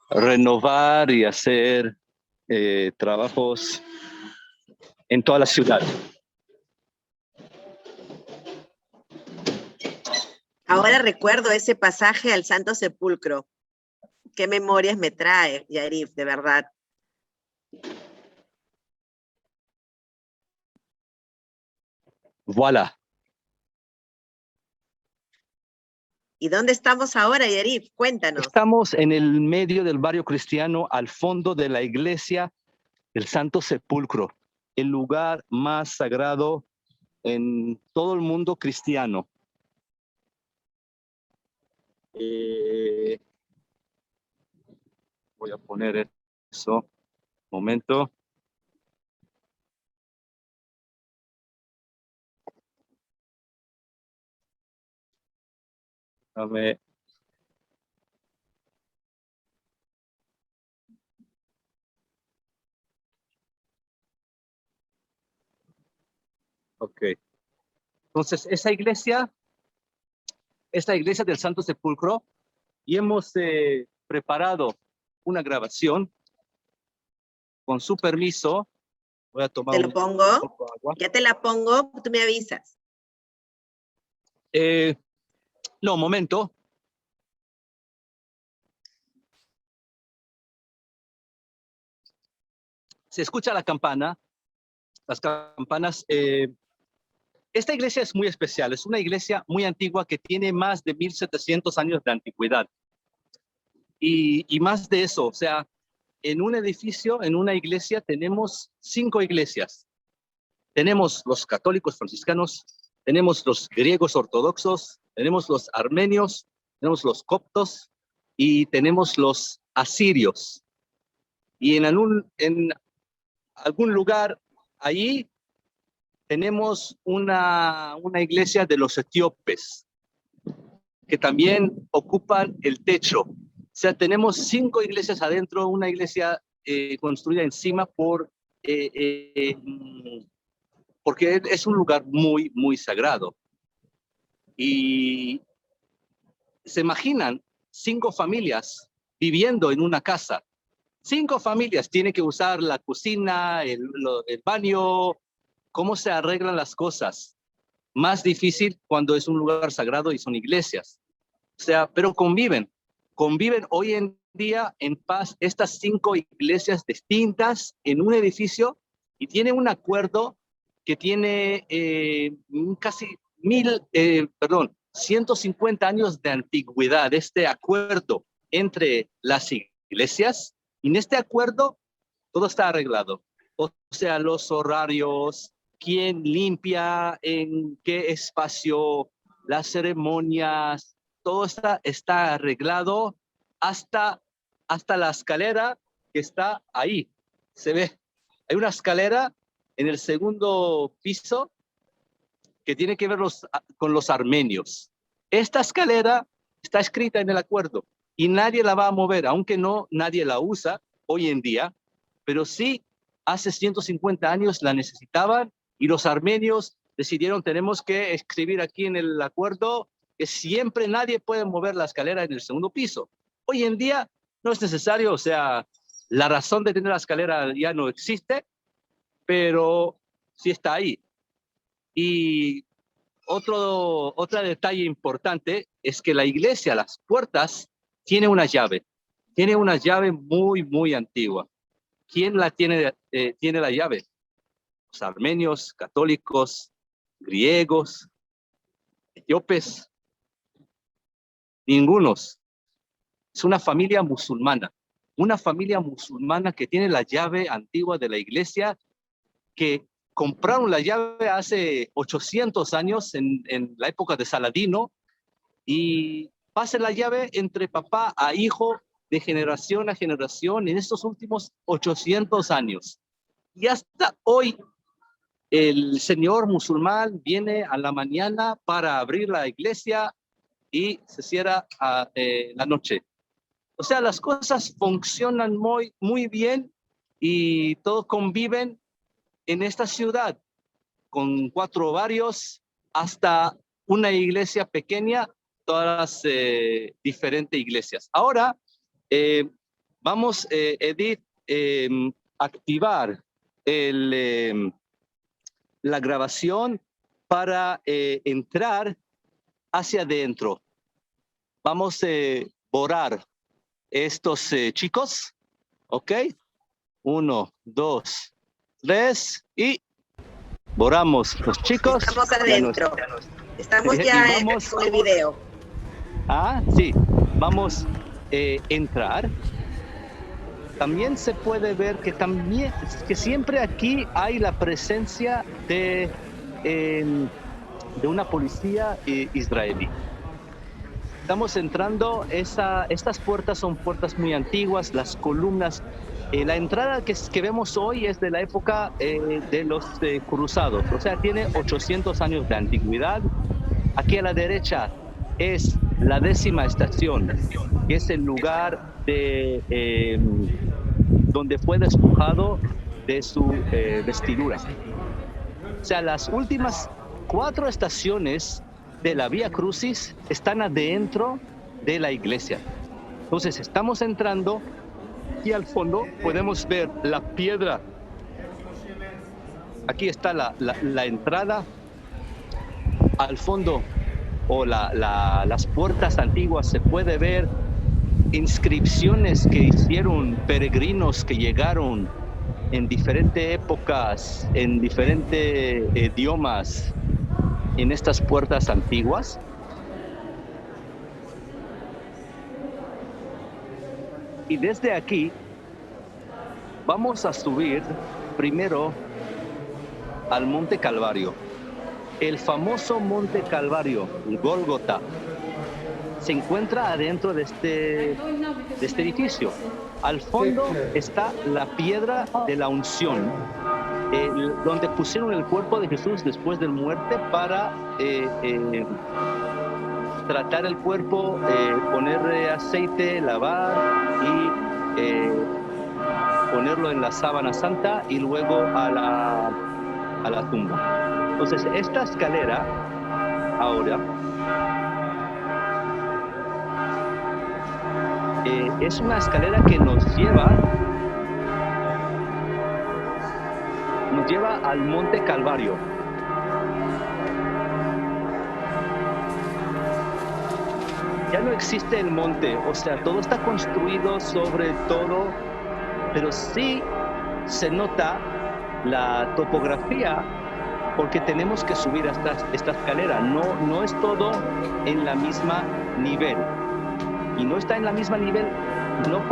renovar y hacer trabajos en toda la ciudad. Ahora recuerdo ese pasaje al Santo Sepulcro. Qué memorias me trae, Yarif, de verdad. Voilà. ¿Y dónde estamos ahora, Yarif? Cuéntanos. Estamos en el medio del barrio cristiano, al fondo de la iglesia del Santo Sepulcro, el lugar más sagrado en todo el mundo cristiano. Voy a poner eso. Un momento. Dame. Ok. Entonces, esta iglesia del Santo Sepulcro, y hemos preparado una grabación. Con su permiso, voy a tomar ¿Te lo pongo? un poco de agua. Ya te la pongo, tú me avisas. No, un momento. Se escucha la campana, las campanas. Esta iglesia es muy especial, es una iglesia muy antigua que tiene más de 1700 años de antigüedad. Y más de eso, o sea, en un edificio, en una iglesia, tenemos 5 iglesias. Tenemos los católicos franciscanos, tenemos los griegos ortodoxos, tenemos los armenios, tenemos los coptos y tenemos los asirios. Y en algún lugar ahí tenemos una iglesia de los etíopes, que también ocupan el techo. O sea, tenemos 5 iglesias adentro, una iglesia construida encima porque es un lugar muy, muy sagrado. Y se imaginan 5 familias viviendo en una casa. 5 familias tienen que usar la cocina, el baño. ¿Cómo se arreglan las cosas? Más difícil cuando es un lugar sagrado y son iglesias. O sea, pero conviven hoy en día en paz estas 5 iglesias distintas en un edificio, y tienen un acuerdo que tiene casi 150 años de antigüedad, este acuerdo entre las iglesias, y en este acuerdo todo está arreglado. O sea, los horarios, quién limpia, en qué espacio, las ceremonias, todo está arreglado hasta la escalera que está ahí. Se ve, hay una escalera en el segundo piso que tiene que ver con los armenios. Esta escalera está escrita en el acuerdo y nadie la va a mover, aunque nadie la usa hoy en día, pero sí hace 150 años la necesitaban, y los armenios decidieron, tenemos que escribir aquí en el acuerdo que siempre nadie puede mover la escalera en el segundo piso. Hoy en día no es necesario, o sea, la razón de tener la escalera ya no existe, pero sí está ahí. Y otro detalle importante es que la iglesia, las puertas, tiene una llave muy, muy antigua. ¿Quién tiene la llave? Los armenios, católicos, griegos, etíopes, ningunos. Es una familia musulmana que tiene la llave antigua de la iglesia, que compraron la llave hace 800 años en la época de Saladino, y pasa la llave entre papá a hijo, de generación a generación, en estos últimos 800 años. Y hasta hoy, el señor musulmán viene a la mañana para abrir la iglesia y se cierra a la noche. O sea, las cosas funcionan muy, muy bien, y todos conviven en esta ciudad, con 4 barrios hasta una iglesia pequeña, todas las diferentes iglesias. Ahora vamos, Edith, activar la grabación para entrar hacia adentro. Vamos a borrar estos chicos, ¿ok? 1, 2, 3 y borramos los chicos. Estamos adentro. Estamos ya con el video. Sí, vamos a entrar. También se puede ver que siempre aquí hay la presencia de una policía israelí. Estamos entrando, estas puertas son puertas muy antiguas, las columnas. La entrada que vemos hoy es de la época de los cruzados, o sea, tiene 800 años de antigüedad. Aquí a la derecha es la 10ª estación, que es el lugar donde fue despojado de su vestidura. O sea, las últimas 4 estaciones de la Vía Crucis están adentro de la iglesia. Entonces estamos entrando y al fondo podemos ver la piedra. Aquí está la entrada. Al fondo, o las puertas antiguas, se puede ver inscripciones que hicieron peregrinos que llegaron en diferentes épocas, en diferentes idiomas, en estas puertas antiguas. Y desde aquí vamos a subir primero al Monte Calvario. El famoso Monte Calvario, el Gólgota, se encuentra adentro de este edificio. Al fondo está la piedra de la unción. donde pusieron el cuerpo de Jesús después de muerte para tratar el cuerpo, ponerle aceite, lavar y ponerlo en la sábana santa y luego a la tumba. Entonces, esta escalera ahora es una escalera que nos lleva al Monte Calvario. Ya no existe el monte, o sea, todo está construido sobre todo, pero sí se nota la topografía porque tenemos que subir hasta esta escalera. No es todo en la misma nivel. Y no está en la misma nivel, no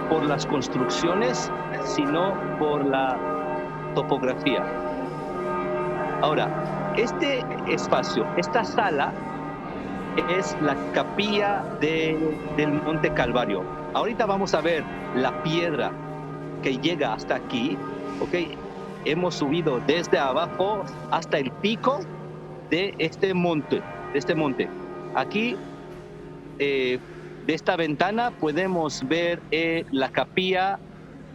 por las construcciones, sino por la topografía. Ahora, este espacio, esta sala, es la capilla del Monte Calvario. Ahorita vamos a ver la piedra que llega hasta aquí, ¿ok? Hemos subido desde abajo hasta el pico de este monte. Aquí, de esta ventana, podemos ver la capilla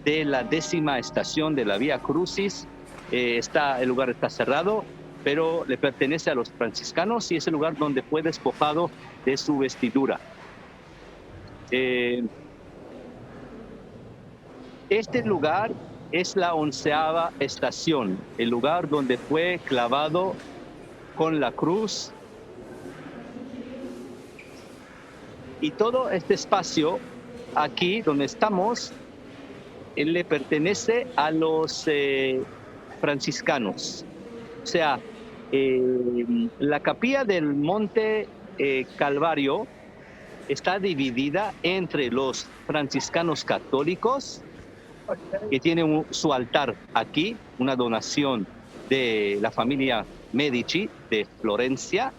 de la 10ª estación de la Vía Crucis. El lugar está cerrado, pero le pertenece a los franciscanos y es el lugar donde fue despojado de su vestidura. Este lugar es la 11ª estación, el lugar donde fue clavado con la cruz. Y todo este espacio aquí donde estamos, le pertenece a los franciscanos. O sea, la capilla del Monte Calvario está dividida entre los franciscanos católicos, que tienen su altar aquí, una donación de la familia Medici de Florencia,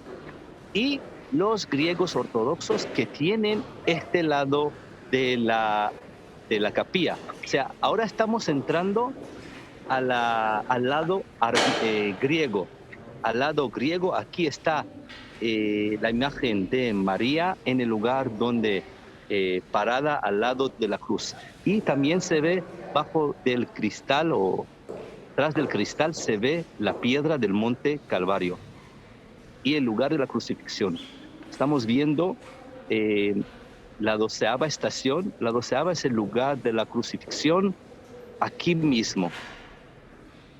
y los griegos ortodoxos, que tienen este lado de la capilla. O sea, ahora estamos entrando al lado griego. Al lado griego, aquí está la imagen de María en el lugar donde parada al lado de la cruz. Y también se ve bajo del cristal o tras del cristal se ve la piedra del Monte Calvario y el lugar de la crucifixión. Estamos viendo la 12ª estación. La 12ª es el lugar de la crucifixión aquí mismo.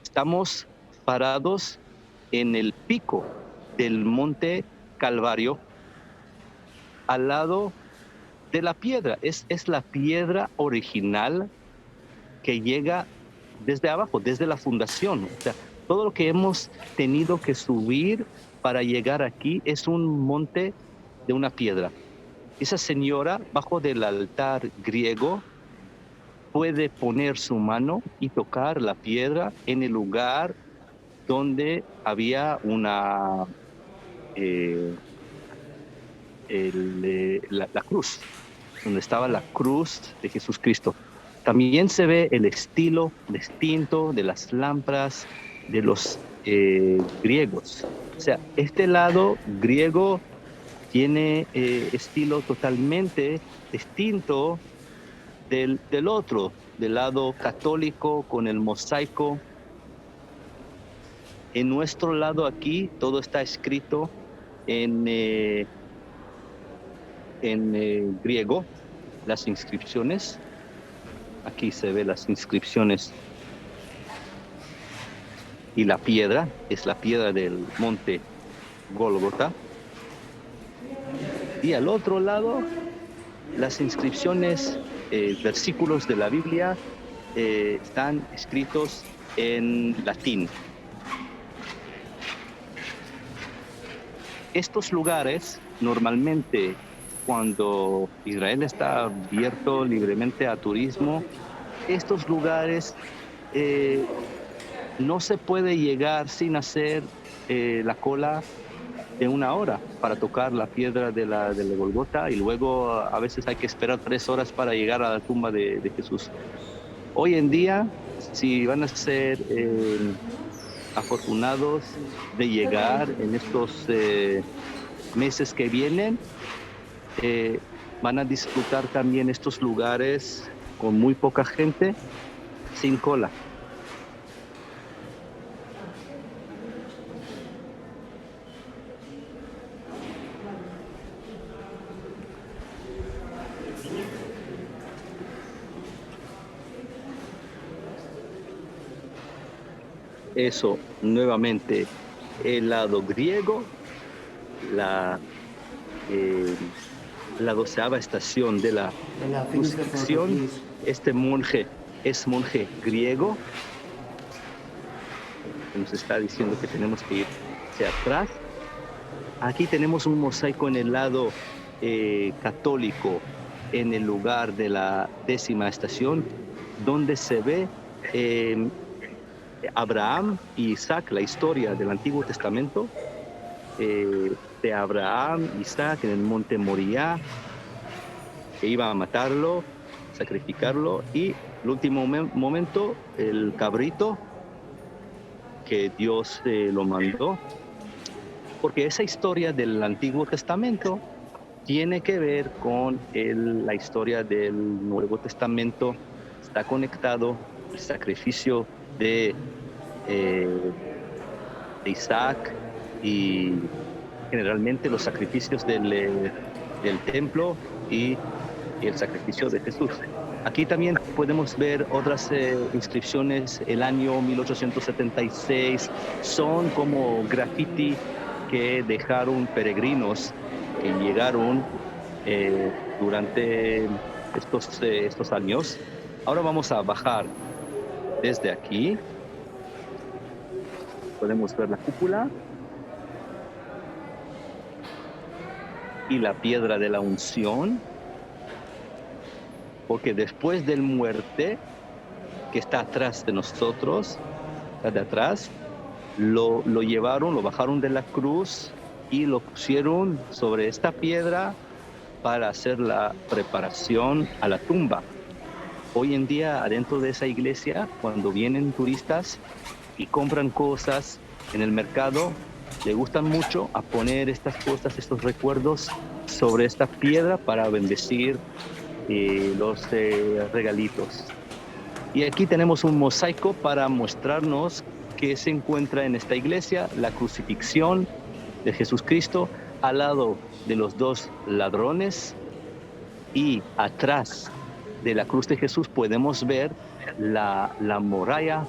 Estamos parados en el pico del Monte Calvario, al lado de la piedra. Es la piedra original que llega desde abajo, desde la fundación. O sea, todo lo que hemos tenido que subir para llegar aquí es un monte de una piedra. Esa señora, bajo del altar griego, puede poner su mano y tocar la piedra en el lugar donde había la cruz, donde estaba la cruz de Jesús Cristo. También se ve el estilo distinto de las lámparas de los griegos. O sea, este lado griego tiene estilo totalmente distinto del otro, del lado católico con el mosaico. En nuestro lado aquí todo está escrito en griego, las inscripciones. Aquí se ve las inscripciones. Y la piedra, es la piedra del monte Gólgota. Y al otro lado, las inscripciones, versículos de la Biblia, están escritos en latín. Estos lugares, normalmente, cuando Israel está abierto libremente a turismo, estos lugares no se puede llegar sin hacer la cola de 1 hora para tocar la piedra de la Golgota, y luego a veces hay que esperar 3 horas para llegar a la tumba de Jesús. Hoy en día si van a ser afortunados de llegar en estos meses que vienen, van a disfrutar también estos lugares con muy poca gente, sin cola. Eso, nuevamente, el lado griego, la 12ª estación de la crucifixión. Este monje es monje griego, que nos está diciendo que tenemos que ir hacia atrás. Aquí tenemos un mosaico en el lado católico, en el lugar de la 10ª estación, donde se ve Abraham y Isaac, la historia del Antiguo Testamento, de Abraham, Isaac en el monte Moriah, que iba a matarlo, sacrificarlo, y el último momento, el cabrito, que Dios lo mandó. Porque esa historia del Antiguo Testamento tiene que ver con la historia del Nuevo Testamento. Está conectado el sacrificio de Isaac y generalmente los sacrificios del templo y el sacrificio de Jesús. Aquí también podemos ver otras inscripciones. El año 1876 son como graffiti que dejaron peregrinos que llegaron durante estos años. Ahora vamos a bajar desde aquí. Podemos ver la cúpula y la piedra de la unción, porque después del muerte, que está atrás de nosotros, está de atrás, lo llevaron, lo bajaron de la cruz y lo pusieron sobre esta piedra para hacer la preparación a la tumba. Hoy en día, adentro de esa iglesia, cuando vienen turistas y compran cosas en el mercado, le gustan mucho a poner estas cosas, estos recuerdos sobre esta piedra para bendecir los regalitos. Y aquí tenemos un mosaico para mostrarnos que se encuentra en esta iglesia, la crucifixión de Jesucristo al lado de los dos ladrones, y atrás de la cruz de Jesús podemos ver la muralla,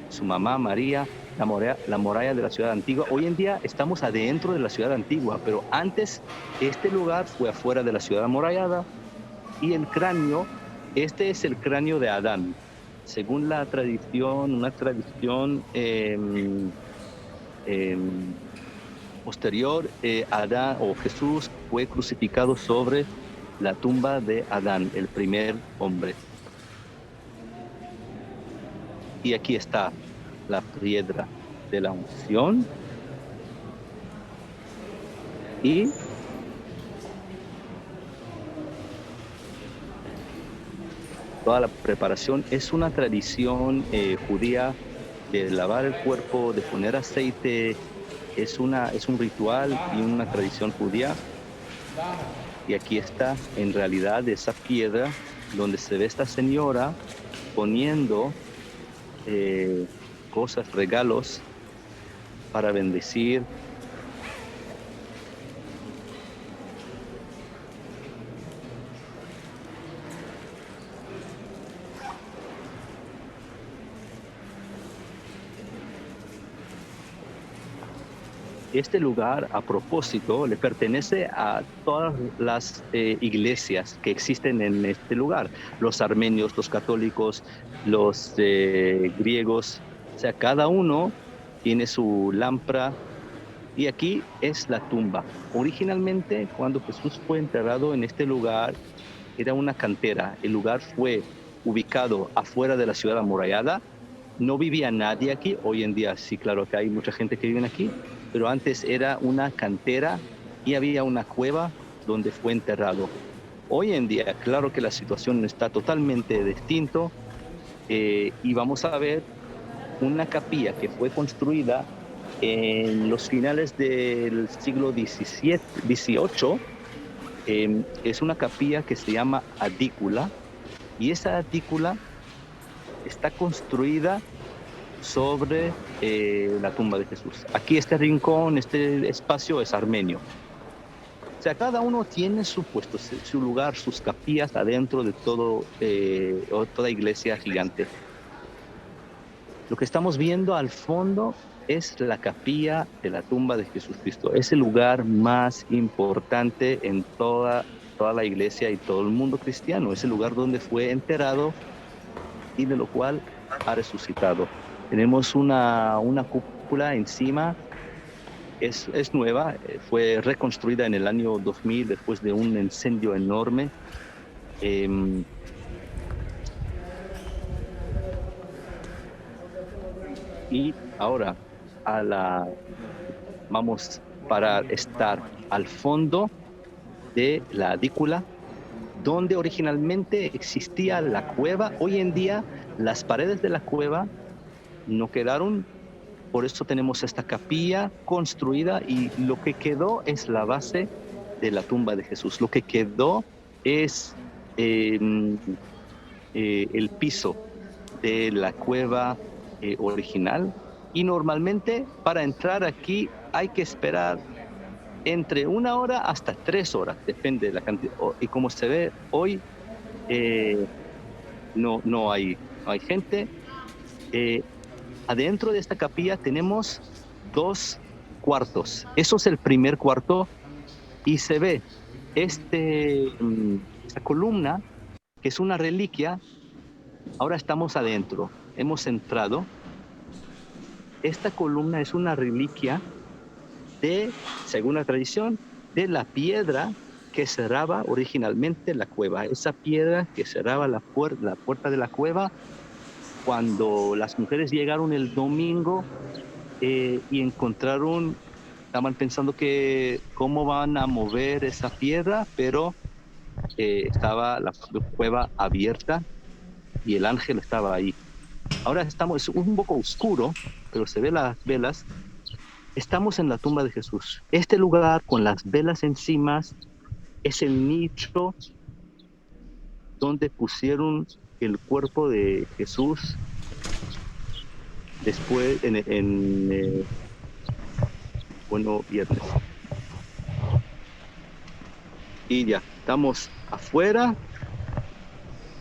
su mamá María, la muralla de la ciudad antigua. Hoy en día estamos adentro de la ciudad antigua, pero antes este lugar fue afuera de la ciudad amurallada. Y el cráneo, este es el cráneo de Adán. Según la tradición, una tradición posterior, Adán o Jesús fue crucificado sobre la tumba de Adán, el primer hombre. Y aquí está la piedra de la unción y toda la preparación. Es una tradición judía de lavar el cuerpo, de poner aceite. Es un ritual y una tradición judía. Y aquí está en realidad esa piedra donde se ve esta señora poniendo cosas, regalos para bendecir. Este lugar, a propósito, le pertenece a todas las iglesias que existen en este lugar. Los armenios, los católicos, los griegos. O sea, cada uno tiene su lámpara. Y aquí es la tumba. Originalmente, cuando Jesús fue enterrado en este lugar, era una cantera. El lugar fue ubicado afuera de la ciudad amurallada. No vivía nadie aquí. Hoy en día sí, claro que hay mucha gente que vive aquí, pero antes era una cantera y había una cueva donde fue enterrado. Hoy en día, claro que la situación está totalmente distinta. y vamos a ver una capilla que fue construida en los finales del siglo XVIII. Es una capilla que se llama adícula, y esa adícula está construida sobre la tumba de Jesús. Aquí este rincón, este espacio es armenio. O sea, cada uno tiene su puesto, su lugar, sus capillas adentro de toda iglesia gigante. Lo que estamos viendo al fondo es la capilla de la tumba de Jesucristo. Es el lugar más importante en toda la iglesia y todo el mundo cristiano. Es el lugar donde fue enterrado y de lo cual ha resucitado. Tenemos una cúpula encima. Es nueva, fue reconstruida en el año 2000 después de un incendio enorme. Y ahora vamos para estar al fondo de la adícula, donde originalmente existía la cueva. Hoy en día las paredes de la cueva no quedaron, por eso tenemos esta capilla construida, y lo que quedó es la base de la tumba de Jesús. Lo que quedó es el piso de la cueva original, y normalmente para entrar aquí hay que esperar entre 1 hora hasta 3 horas, depende de la cantidad. Y como se ve hoy, no hay gente. Adentro de esta capilla tenemos 2 cuartos. Eso es el primer cuarto, y se ve esta columna, que es una reliquia. Ahora estamos adentro, hemos entrado. Esta columna es una reliquia según la tradición, de la piedra que cerraba originalmente la cueva. Esa piedra que cerraba la puerta de la cueva, cuando las mujeres llegaron el domingo y estaban pensando que cómo van a mover esa piedra, pero estaba la cueva abierta y el ángel estaba ahí. Ahora es un poco oscuro, pero se ve las velas. Estamos en la tumba de Jesús. Este lugar con las velas encima es el nicho donde pusieron el cuerpo de Jesús después viernes. Y ya, estamos afuera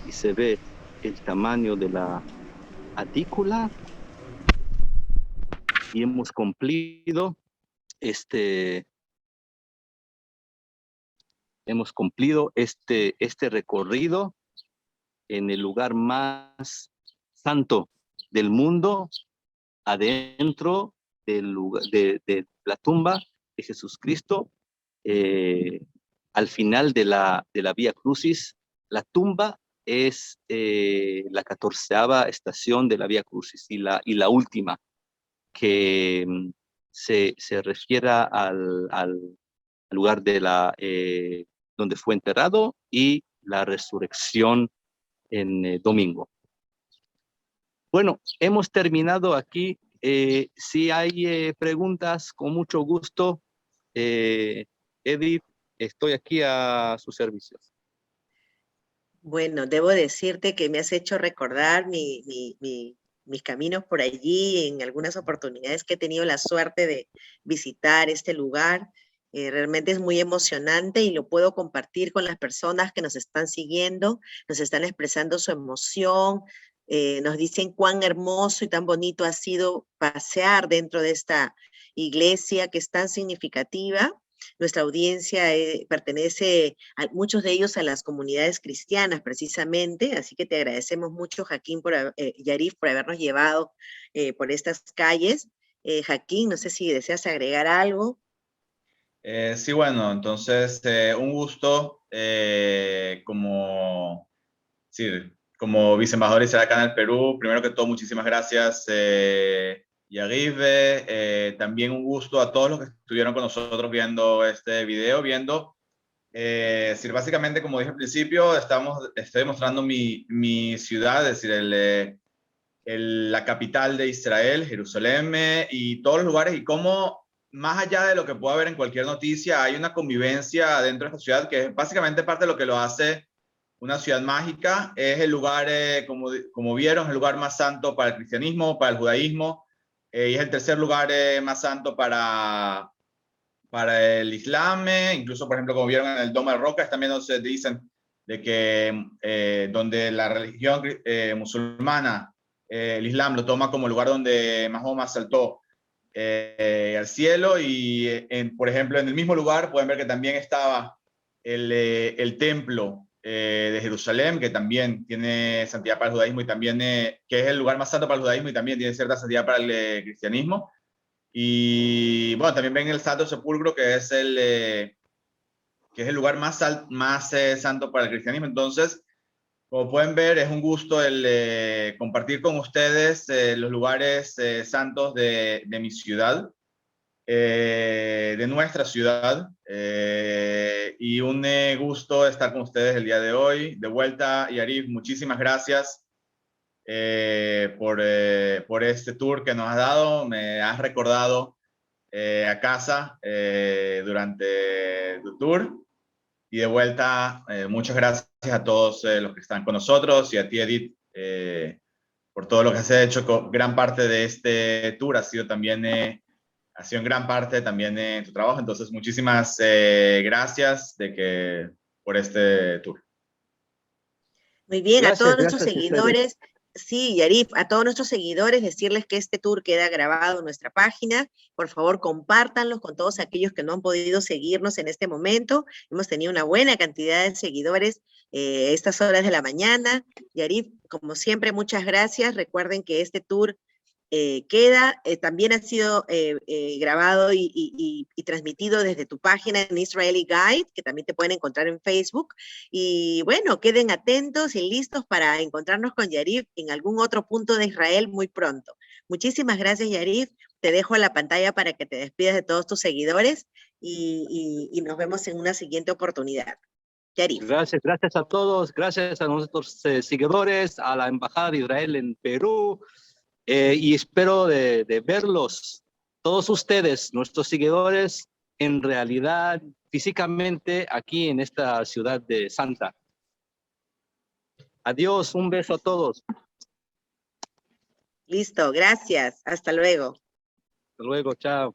y se ve el tamaño de la adícula, y hemos cumplido este recorrido en el lugar más santo del mundo, adentro de la tumba de Jesucristo. Al final de la Vía Crucis, la tumba es la 14ª estación de la Vía Crucis, y la última, que se refiere al lugar donde fue enterrado y la resurrección en domingo. Bueno, hemos terminado aquí. Si hay preguntas, con mucho gusto. Edith, estoy aquí a sus servicios. Bueno, debo decirte que me has hecho recordar mis caminos por allí, en algunas oportunidades que he tenido la suerte de visitar este lugar. Realmente es muy emocionante y lo puedo compartir con las personas que nos están siguiendo, nos están expresando su emoción, nos dicen cuán hermoso y tan bonito ha sido pasear dentro de esta iglesia que es tan significativa. Nuestra audiencia pertenece, muchos de ellos, a las comunidades cristianas precisamente, así que te agradecemos mucho, Joaquín, Yarif, por habernos llevado por estas calles. Joaquín, no sé si deseas agregar algo. Sí, bueno, entonces un gusto como viceembajador israelí acá en el Perú. Primero que todo, muchísimas gracias, Yarif. También un gusto a todos los que estuvieron con nosotros viendo este video, viendo Es decir, básicamente, como dije al principio, estoy mostrando mi ciudad, es decir, la capital de Israel, Jerusalén, y todos los lugares, y cómo, más allá de lo que pueda haber en cualquier noticia, hay una convivencia dentro de esta ciudad que es básicamente parte de lo que lo hace una ciudad mágica. Es el lugar, como vieron, el lugar más santo para el cristianismo, para el judaísmo, y es el tercer lugar más santo para el Islam. Incluso, por ejemplo, como vieron en el Domo de Rocas, también nos dicen de que donde la religión musulmana, el Islam, lo toma como el lugar donde Mahoma saltó al cielo, y por ejemplo, en el mismo lugar pueden ver que también estaba el templo de Jerusalén, que también tiene santidad para el judaísmo, y también que es el lugar más santo para el judaísmo y también tiene cierta santidad para el cristianismo. Y bueno, también ven el Santo Sepulcro, que es el lugar más santo para el cristianismo. Entonces, como pueden ver, es un gusto el compartir con ustedes los lugares santos de mi ciudad, de nuestra ciudad, y un gusto estar con ustedes el día de hoy. De vuelta, Yarif, muchísimas gracias por este tour que nos has dado. Me has recordado a casa durante tu tour. Y de vuelta, muchas gracias a todos los que están con nosotros, y a ti, Edith, por todo lo que has hecho. Gran parte de este tour ha sido en gran parte también en tu trabajo. Entonces, muchísimas gracias por este tour. Muy bien, a todos nuestros Gracias a ustedes. seguidores, sí, Yarif, a todos nuestros seguidores, decirles que este tour queda grabado en nuestra página. Por favor, compártanlo con todos aquellos que no han podido seguirnos en este momento. Hemos tenido una buena cantidad de seguidores a estas horas de la mañana. Yarif, como siempre, muchas gracias. Recuerden que este tour también ha sido grabado y transmitido desde tu página en Israeli Guide, que también te pueden encontrar en Facebook. Y bueno, queden atentos y listos para encontrarnos con Yarif en algún otro punto de Israel muy pronto. Muchísimas gracias, Yarif. Te dejo la pantalla para que te despidas de todos tus seguidores y nos vemos en una siguiente oportunidad. Yarif. Gracias a todos, gracias a nuestros seguidores, a la Embajada de Israel en Perú, y espero de verlos, todos ustedes, nuestros seguidores, en realidad, físicamente, aquí en esta ciudad de Santa. Adiós, un beso a todos. Listo, gracias. Hasta luego. Hasta luego, chao.